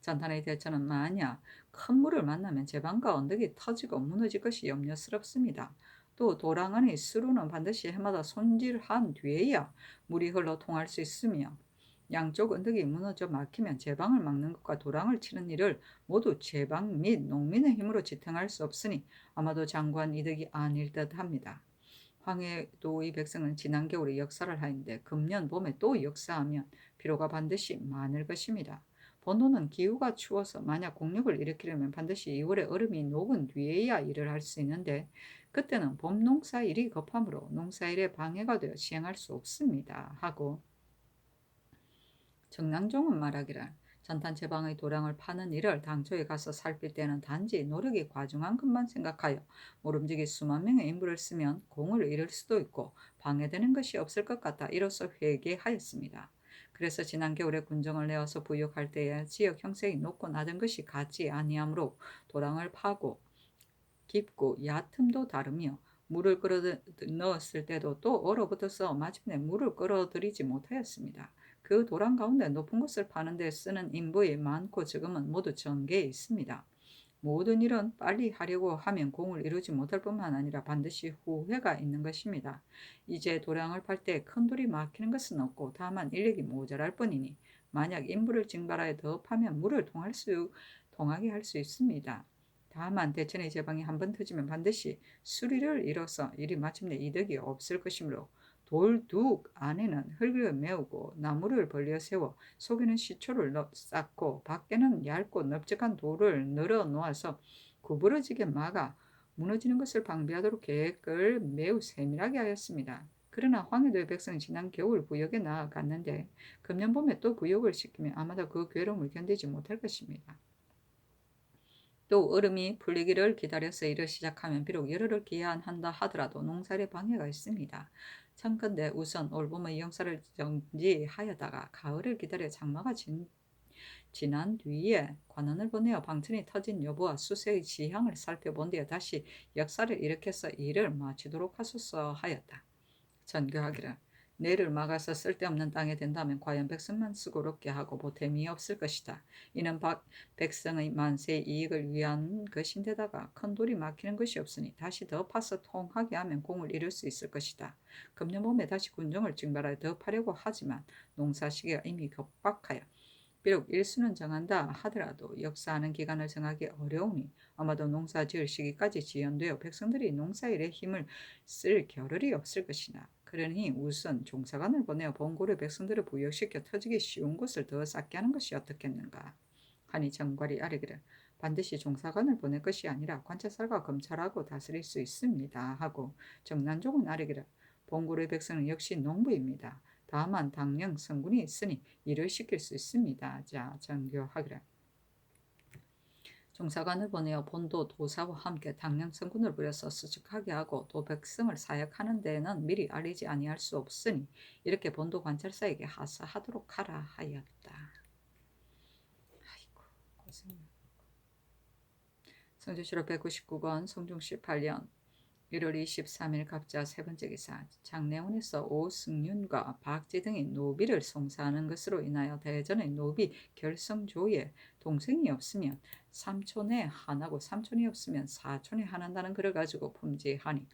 전탄의 대처는 만약 큰 물을 만나면 제방과 언덕이 터지고 무너질 것이 염려스럽습니다. 또 도랑 안의 수로는 반드시 해마다 손질한 뒤에야 물이 흘러 통할 수 있으며 양쪽 언덕이 무너져 막히면 제방을 막는 것과 도랑을 치는 일을 모두 제방 및 농민의 힘으로 지탱할 수 없으니 아마도 장관 이득이 아닐 듯합니다. 황해도의 백성은 지난 겨울에 역사를 하였는데 금년 봄에 또 역사하면 피로가 반드시 많을 것입니다. 본도는 기후가 추워서 만약 공력을 일으키려면 반드시 2월에 얼음이 녹은 뒤에야 일을 할 수 있는데 그때는 봄 농사일이 급하므로 농사일에 방해가 되어 시행할 수 없습니다. 하고 정낭종은 말하기를 전탄 제방의 도량을 파는 일을 당초에 가서 살필 때는 단지 노력이 과중한 것만 생각하여 모름지기 수만 명의 인부를 쓰면 공을 잃을 수도 있고 방해되는 것이 없을 것 같아 이로써 회개하였습니다. 그래서 지난 겨울에 군정을 내어서 부역할 때에 지역 형색이 높고 낮은 것이 같지 아니하므로 도랑을 파고 깊고 얕음도 다르며 물을 끌어 넣었을 때도 또 얼어붙어서 마침내 물을 끌어들이지 못하였습니다. 그 도랑 가운데 높은 곳을 파는 데 쓰는 인부의 많고 적음은 모두 전개에 있습니다. 모든 일은 빨리 하려고 하면 공을 이루지 못할 뿐만 아니라 반드시 후회가 있는 것입니다. 이제 도량을 팔 때 큰 돌이 막히는 것은 없고 다만 인력이 모자랄 뿐이니 만약 인부를 징발하여 더 파면 물을 통하게 할 수 있습니다. 다만 대천의 제방이 한번 터지면 반드시 수리를 이뤄서 일이 마침내 이득이 없을 것이므로 돌둑 안에는 흙을 메우고 나무를 벌려 세워 속에는 시초를 쌓고 밖에는 얇고 넓적한 돌을 늘어 놓아서 구부러지게 막아 무너지는 것을 방비하도록 계획을 매우 세밀하게 하였습니다. 그러나 황해도의 백성이 지난 겨울 부역에 나아갔는데 금년 봄에 또 부역을 시키면 아마도 그 괴로움을 견디지 못할 것입니다. 또 얼음이 풀리기를 기다려서 일을 시작하면 비록 열흘을 기한한다 하더라도 농사일에 방해가 있습니다. 청컨대 우선 올봄의 영사를 정지하여다가 가을을 기다려 장마가 지난 뒤에 관원을 보내어 방천이 터진 여부와 수세의 지향을 살펴본 뒤에 다시 역사를 일으켜서 일을 마치도록 하소서 하였다. 전교하기를 내를 막아서 쓸데없는 땅에 든다면 과연 백성만 수고롭게 하고 보탬이 없을 것이다. 이는 백성의 만세 이익을 위한 것인데다가 큰 돌이 막히는 것이 없으니 다시 더 파서 통하게 하면 공을 이룰 수 있을 것이다. 금년 봄에 다시 군종을 징발하여 더 파려고 하지만 농사 시기가 이미 급박하여 비록 일수는 정한다 하더라도 역사하는 기간을 정하기 어려우니 아마도 농사 지을 시기까지 지연되어 백성들이 농사일에 힘을 쓸 겨를이 없을 것이다. 그러니 우선 종사관을 보내어 본고의 백성들을 부역시켜 터지기 쉬운 곳을 더 쌓게 하는 것이 어떻겠는가 하니 정괄이 아뢰기를 반드시 종사관을 보낼 것이 아니라 관찰사가 검찰하고 다스릴 수 있습니다 하고 정난종은 아뢰기를 본고의 백성은 역시 농부입니다. 다만 당령 성군이 있으니 일을 시킬 수 있습니다. 자, 정교하기를 종사관을 보내어 본도 도사와 함께 당령 성군을 부려서 수직하게 하고 또 백성을 사역하는 데에는 미리 알리지 아니할 수 없으니 이렇게 본도 관찰사에게 하사하도록 하라 하였다. 아이고 고생. 성주시로 199권 성중 18년 1월 23일 갑자 세 번째 기사 장례원에서 오승윤과 박지 등이 노비를 송사하는 것으로 인하여 대전의 노비 결성조에 동생이 없으면 삼촌에 하나고 삼촌이 없으면 사촌에 하나다는 글을 가지고 품지하니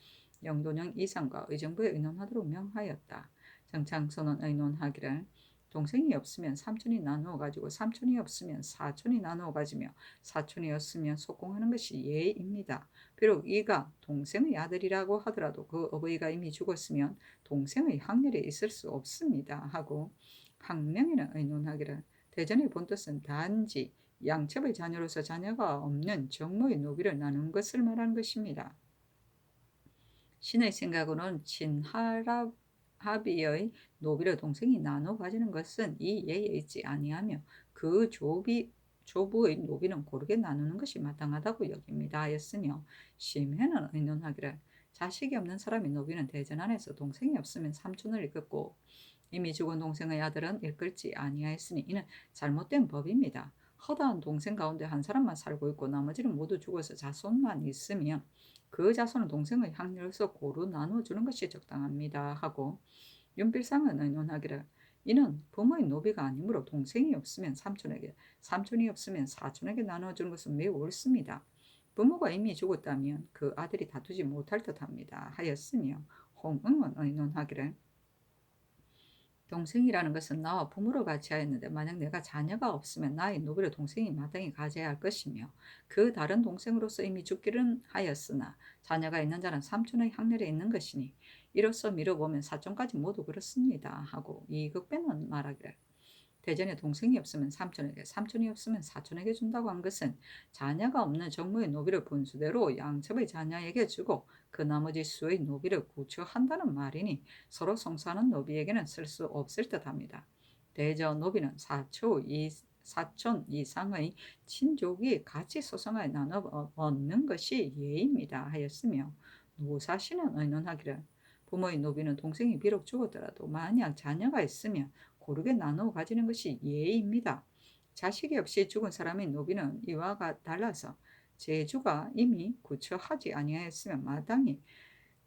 영돈영 이상과 의정부에 의논하도록 명하였다. 정창선은 의논하기를 동생이 없으면 삼촌이 나누어 가지고 삼촌이 없으면 사촌이 나누어 가지며 사촌이 없으면 속공하는 것이 예입니다. 비록 이가 동생의 아들이라고 하더라도 그 어버이가 이미 죽었으면 동생의 학렬이 있을 수 없습니다 하고 학명에는 의논하기를 대전의 본뜻은 단지 양첩의 자녀로서 자녀가 없는 정모의 노비를 나눈 것을 말하는 것입니다. 신의 생각으로는 친하비의 노비를 동생이 나눠 가지는 것은 이 예에 있지 아니하며 그 조부의 노비는 고르게 나누는 것이 마땅하다고 여깁니다 하였으며 심해는 의논하기를 자식이 없는 사람이 노비는 대전 안에서 동생이 없으면 삼촌을 이끌고 이미 죽은 동생의 아들은 이끌지 아니하였으니 이는 잘못된 법입니다. 허다한 동생 가운데 한 사람만 살고 있고 나머지는 모두 죽어서 자손만 있으면 그 자손은 동생의 학렬로서 고루 나누어주는 것이 적당합니다 하고 윤필상은 의논하기를 이는 부모의 노비가 아니므로 동생이 없으면 삼촌에게 삼촌이 없으면 사촌에게 나누어주는 것은 매우 옳습니다. 부모가 이미 죽었다면 그 아들이 다투지 못할 듯합니다 하였으며 홍응은 의논하기를 동생이라는 것은 나와 부모를 같이 하였는데 만약 내가 자녀가 없으면 나의 노비를 동생이 마땅히 가져야 할 것이며 그 다른 동생으로서 이미 죽기는 하였으나 자녀가 있는 자는 삼촌의 학렬에 있는 것이니 이로써 미뤄보면 사촌까지 모두 그렇습니다 하고 이극배는 말하기를 대전에 동생이 없으면 삼촌에게 삼촌이 없으면 사촌에게 준다고 한 것은 자녀가 없는 정모의 노비를 분수대로 양첩의 자녀에게 주고 그 나머지 수의 노비를 구처한다는 말이니 서로 송사하는 노비에게는 쓸 수 없을 듯합니다. 대저 노비는 사촌 이상의 친족이 같이 소송하여 나눠 얻는 것이 예입니다 하였으며 노사시는 의논하기를 부모의 노비는 동생이 비록 죽었더라도 만약 자녀가 있으면 고르게 나누어 가지는 것이 예입니다. 자식이 없이 죽은 사람의 노비는 이와 달라서 제주가 이미 구처하지 아니하였으면 마땅히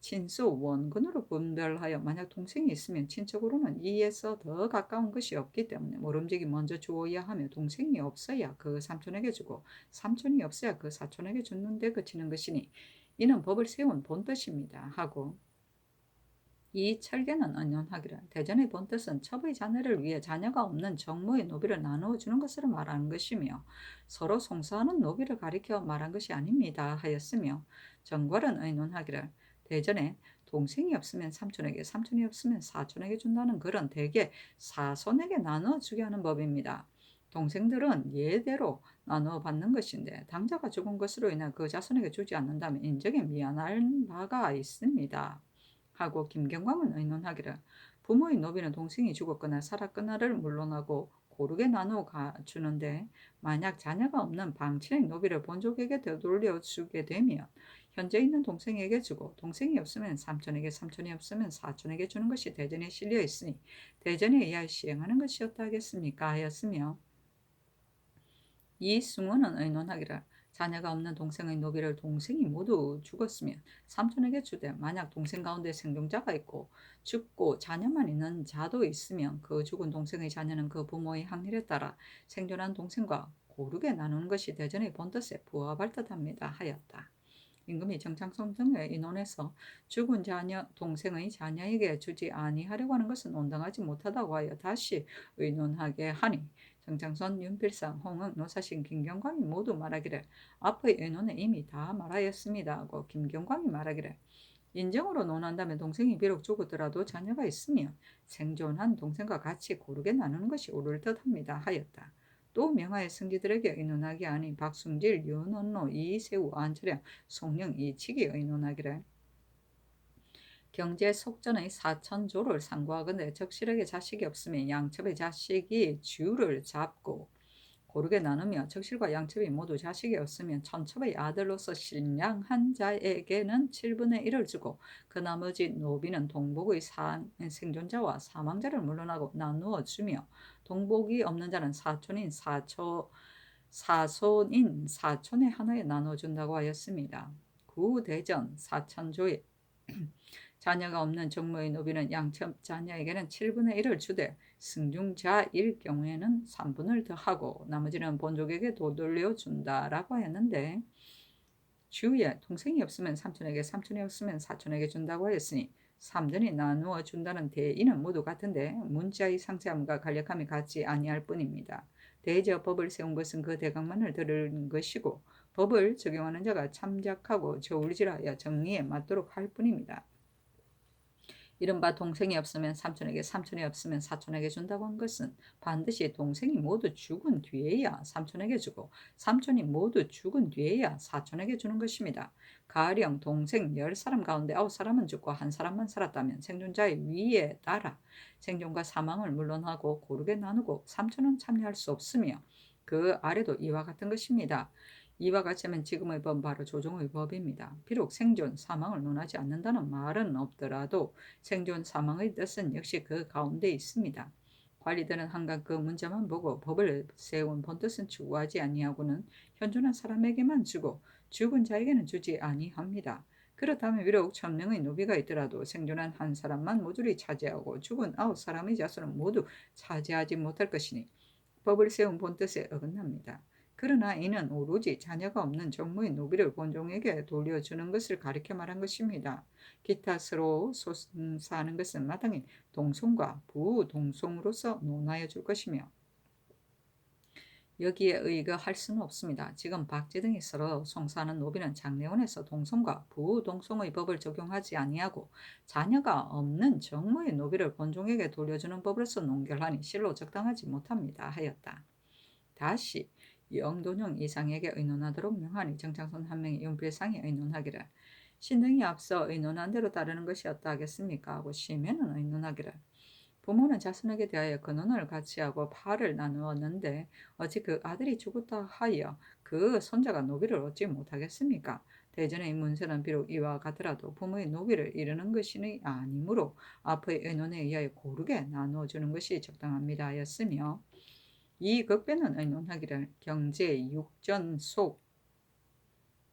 친수 원근으로 분별하여 만약 동생이 있으면 친척으로는 이에서 더 가까운 것이 없기 때문에 모름지기 먼저 주어야 하며 동생이 없어야 그 삼촌에게 주고 삼촌이 없어야 그 사촌에게 줬는데 그치는 것이니 이는 법을 세운 본뜻입니다 하고 이 철계는 의논하기를 대전의 본뜻은 첩의 자녀를 위해 자녀가 없는 정모의 노비를 나누어 주는 것으로 말하는 것이며 서로 송사하는 노비를 가리켜 말한 것이 아닙니다 하였으며 정괄은 의논하기를 대전에 동생이 없으면 삼촌에게 삼촌이 없으면 사촌에게 준다는 글은 대개 사손에게 나누어 주게 하는 법입니다. 동생들은 예대로 나누어 받는 것인데 당자가 죽은 것으로 인해 그 자손에게 주지 않는다면 인정에 미안할 바가 있습니다. 하고 김경광은 의논하기를 부모의 노비는 동생이 죽었거나 살았거나를 물론하고 고르게 나누어 주는데 만약 자녀가 없는 방친의 노비를 본족에게 되돌려 주게 되면 현재 있는 동생에게 주고 동생이 없으면 삼촌에게, 삼촌이 없으면 사촌에게 주는 것이 대전에 실려 있으니 대전에 의하여 시행하는 것이었다 하겠습니까 하였으며, 이 승원은 의논하기를 자녀가 없는 동생의 노비를 동생이 모두 죽었으면 삼촌에게 주되, 만약 동생 가운데 생존자가 있고 죽고 자녀만 있는 자도 있으면 그 죽은 동생의 자녀는 그 부모의 학렬에 따라 생존한 동생과 고르게 나누는 것이 대전의 본뜻에 부합할 듯합니다 하였다. 임금이 정창성 등의 인원에서 죽은 자녀 동생의 자녀에게 주지 아니하려고 하는 것은 온당하지 못하다고 하여 다시 의논하게 하니, 정창선, 윤필상, 홍흥, 노사신, 김경광이 모두 말하기를 앞의 의논에 이미 다 말하였습니다 하고, 김경광이 말하기를 인정으로 논한다면 동생이 비록 죽었더라도 자녀가 있으면 생존한 동생과 같이 고르게 나누는 것이 옳을 듯합니다 하였다. 또 명하여 승지들에게 의논하기 아닌 박순질, 윤원로, 이세우, 안철영, 송영, 이치기 의논하기를 경제 속전의 사천조를 상고하건대 적실에게 자식이 없으면 양첩의 자식이 주를 잡고 고르게 나누며, 적실과 양첩이 모두 자식이 없으면 천첩의 아들로서 신량한 자에게는 7분의 1을 주고 그 나머지 노비는 동복의 생존자와 사망자를 물러나고 나누어 주며, 동복이 없는 자는 사손인 사촌의 하나에 나눠준다고 하였습니다. 구대전 사천조에 자녀가 없는 정모의 노비는 양첩 자녀에게는 7분의 1을 주되 승중자일 경우에는 3분을 더하고 나머지는 본족에게 돌려준다라고 했는데, 주위에 동생이 없으면 삼촌에게, 삼촌이 없으면 사촌에게 준다고 하였으니 3전이 나누어 준다는 대의는 모두 같은데 문자의 상세함과 간략함이 같지 아니할 뿐입니다. 대저 법을 세운 것은 그 대강만을 들은 것이고 법을 적용하는 자가 참작하고 저울질하여 정리에 맞도록 할 뿐입니다. 이른바 동생이 없으면 삼촌에게, 삼촌이 없으면 사촌에게 준다고 한 것은 반드시 동생이 모두 죽은 뒤에야 삼촌에게 주고 삼촌이 모두 죽은 뒤에야 사촌에게 주는 것입니다. 가령 동생 10사람 가운데 9사람은 죽고 1사람만 살았다면 생존자의 위에 따라 생존과 사망을 물론하고 고르게 나누고 삼촌은 참여할 수 없으며, 그 아래도 이와 같은 것입니다. 이와 같이 하면 지금의 법은 바로 조정의 법입니다. 비록 생존, 사망을 논하지 않는다는 말은 없더라도 생존, 사망의 뜻은 역시 그 가운데 있습니다. 관리들은 항상 그 문자만 보고 법을 세운 본뜻은 추구하지 아니하고는 현존한 사람에게만 주고 죽은 자에게는 주지 아니합니다. 그렇다면 비록 1000명의 노비가 있더라도 생존한 한 사람만 모조리 차지하고 죽은 9사람의 자손은 모두 차지하지 못할 것이니 법을 세운 본뜻에 어긋납니다. 그러나 이는 오로지 자녀가 없는 정모의 노비를 본종에게 돌려주는 것을 가리켜 말한 것입니다. 기타스로 소사하는 것은 마땅히 동송과 부동송으로서 논하여 줄 것이며, 여기에 의거할 수는 없습니다. 지금 박제 등이 서로 송사하는 노비는 장례원에서 동송과 부동송의 법을 적용하지 아니하고 자녀가 없는 정모의 노비를 본종에게 돌려주는 법으로서 논결하니 실로 적당하지 못합니다 하였다. 다시 영돈용 이상에게 의논하도록 명하니 정창선 한 명이 윤필상이 의논하기를 신등이 앞서 의논한 대로 따르는 것이었다 하겠습니까 하고 시면은 의논하기를 부모는 자손에게 대하여 근원을 같이 하고 파를 나누었는데 어찌 그 아들이 죽었다 하여 그 손자가 노비를 얻지 못하겠습니까? 대전의 문서는 비록 이와 같더라도 부모의 노비를 이르는 것이 아니므로 앞의 의논에 의하여 고르게 나누어주는 것이 적당합니다 하였으며, 이 극배는 의논하기를 경제 육전 속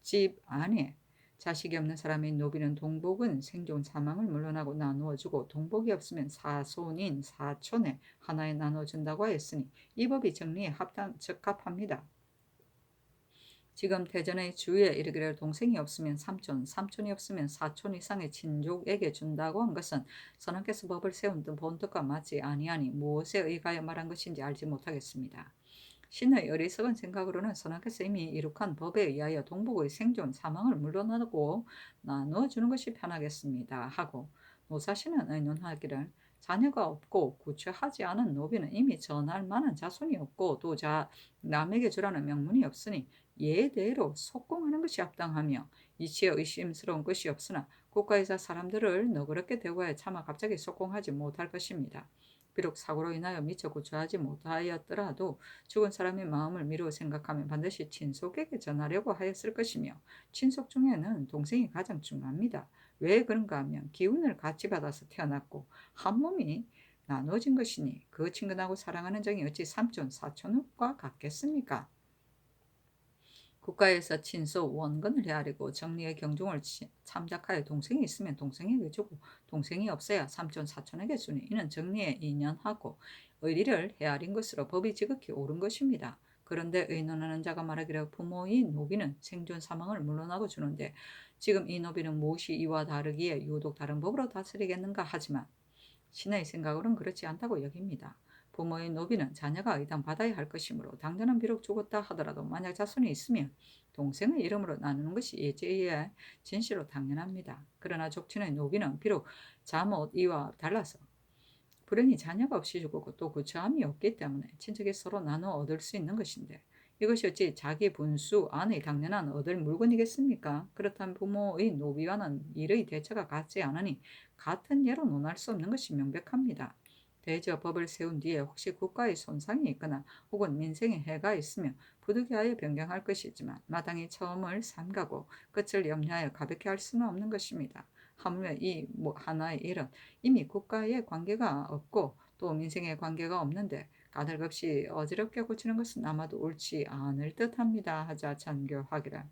집 안에 자식이 없는 사람의 노비는 동복은 생존 사망을 물론하고 나누어주고 동복이 없으면 사손인 사촌에 하나에 나눠준다고 하였으니 이 법이 정리에 적합합니다. 지금 대전의 주위에 이르기를 동생이 없으면 삼촌, 삼촌이 없으면 사촌 이상의 친족에게 준다고 한 것은 선왕께서 법을 세운 본뜻과 맞지 아니하니 무엇에 의하여 말한 것인지 알지 못하겠습니다. 신의 어리석은 생각으로는 선왕께서 이미 이룩한 법에 의하여 동복의 생존, 사망을 물러나고 나누어주는 것이 편하겠습니다 하고, 노사신은 의논하기를 자녀가 없고 구체하지 않은 노비는 이미 전할 만한 자손이 없고 또 남에게 주라는 명문이 없으니 예대로 속공하는 것이 합당하며 이치에 의심스러운 것이 없으나 국가에서 사람들을 너그럽게 대우하여 차마 갑자기 속공하지 못할 것입니다. 비록 사고로 인하여 미처 구조하지 못하였더라도 죽은 사람의 마음을 미루어 생각하면 반드시 친속에게 전하려고 하였을 것이며 친속 중에는 동생이 가장 중요합니다. 왜 그런가 하면 기운을 같이 받아서 태어났고 한 몸이 나눠진 것이니 그 친근하고 사랑하는 정이 어찌 삼촌 사촌과 같겠습니까? 국가에서 친소 원건을 헤아리고 정리의 경중을 참작하여 동생이 있으면 동생에게 주고 동생이 없어야 삼촌 사촌에게 주니 이는 정리에 인연하고 의리를 헤아린 것으로 법이 지극히 옳은 것입니다. 그런데 의논하는 자가 말하기를 부모의 노비는 생존 사망을 물러나고 주는데 지금 이 노비는 무엇이 이와 다르기에 유독 다른 법으로 다스리겠는가 하지만 신의 생각으로는 그렇지 않다고 여깁니다. 부모의 노비는 자녀가 의당받아야 할 것이므로 당자는 비록 죽었다 하더라도 만약 자손이 있으면 동생의 이름으로 나누는 것이 예제의 진실로 당연합니다. 그러나 족친의 노비는 비록 자못 이와 달라서 불행히 자녀가 없이 죽었고 또 구처함이 없기 때문에 친척이 서로 나누어 얻을 수 있는 것인데 이것이 어찌 자기 분수 안의 당연한 얻을 물건이겠습니까? 그렇다면 부모의 노비와는 일의 대처가 같지 않으니 같은 예로 논할 수 없는 것이 명백합니다. 대저 법을 세운 뒤에 혹시 국가의 손상이 있거나 혹은 민생에 해가 있으면 부득이하여 변경할 것이지만 마땅히 처음을 삼가고 끝을 염려하여 가볍게 할 수는 없는 것입니다. 하물며 이 하나의 일은 이미 국가에 관계가 없고 또 민생에 관계가 없는데 까닭없이 어지럽게 고치는 것은 아마도 옳지 않을 듯합니다. 하자 장교하기를.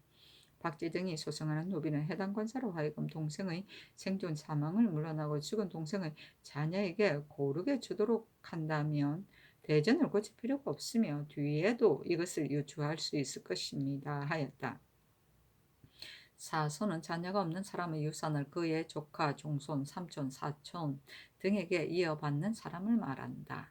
박재정이 소송하는 노비는 해당 권사로 하여금 동생의 생존 사망을 물러나고 죽은 동생의 자녀에게 고르게 주도록 한다면 대전을 고칠 필요가 없으며 뒤에도 이것을 유추할 수 있을 것입니다. 하였다. 사손은 자녀가 없는 사람의 유산을 그의 조카, 종손, 삼촌, 사촌 등에게 이어받는 사람을 말한다.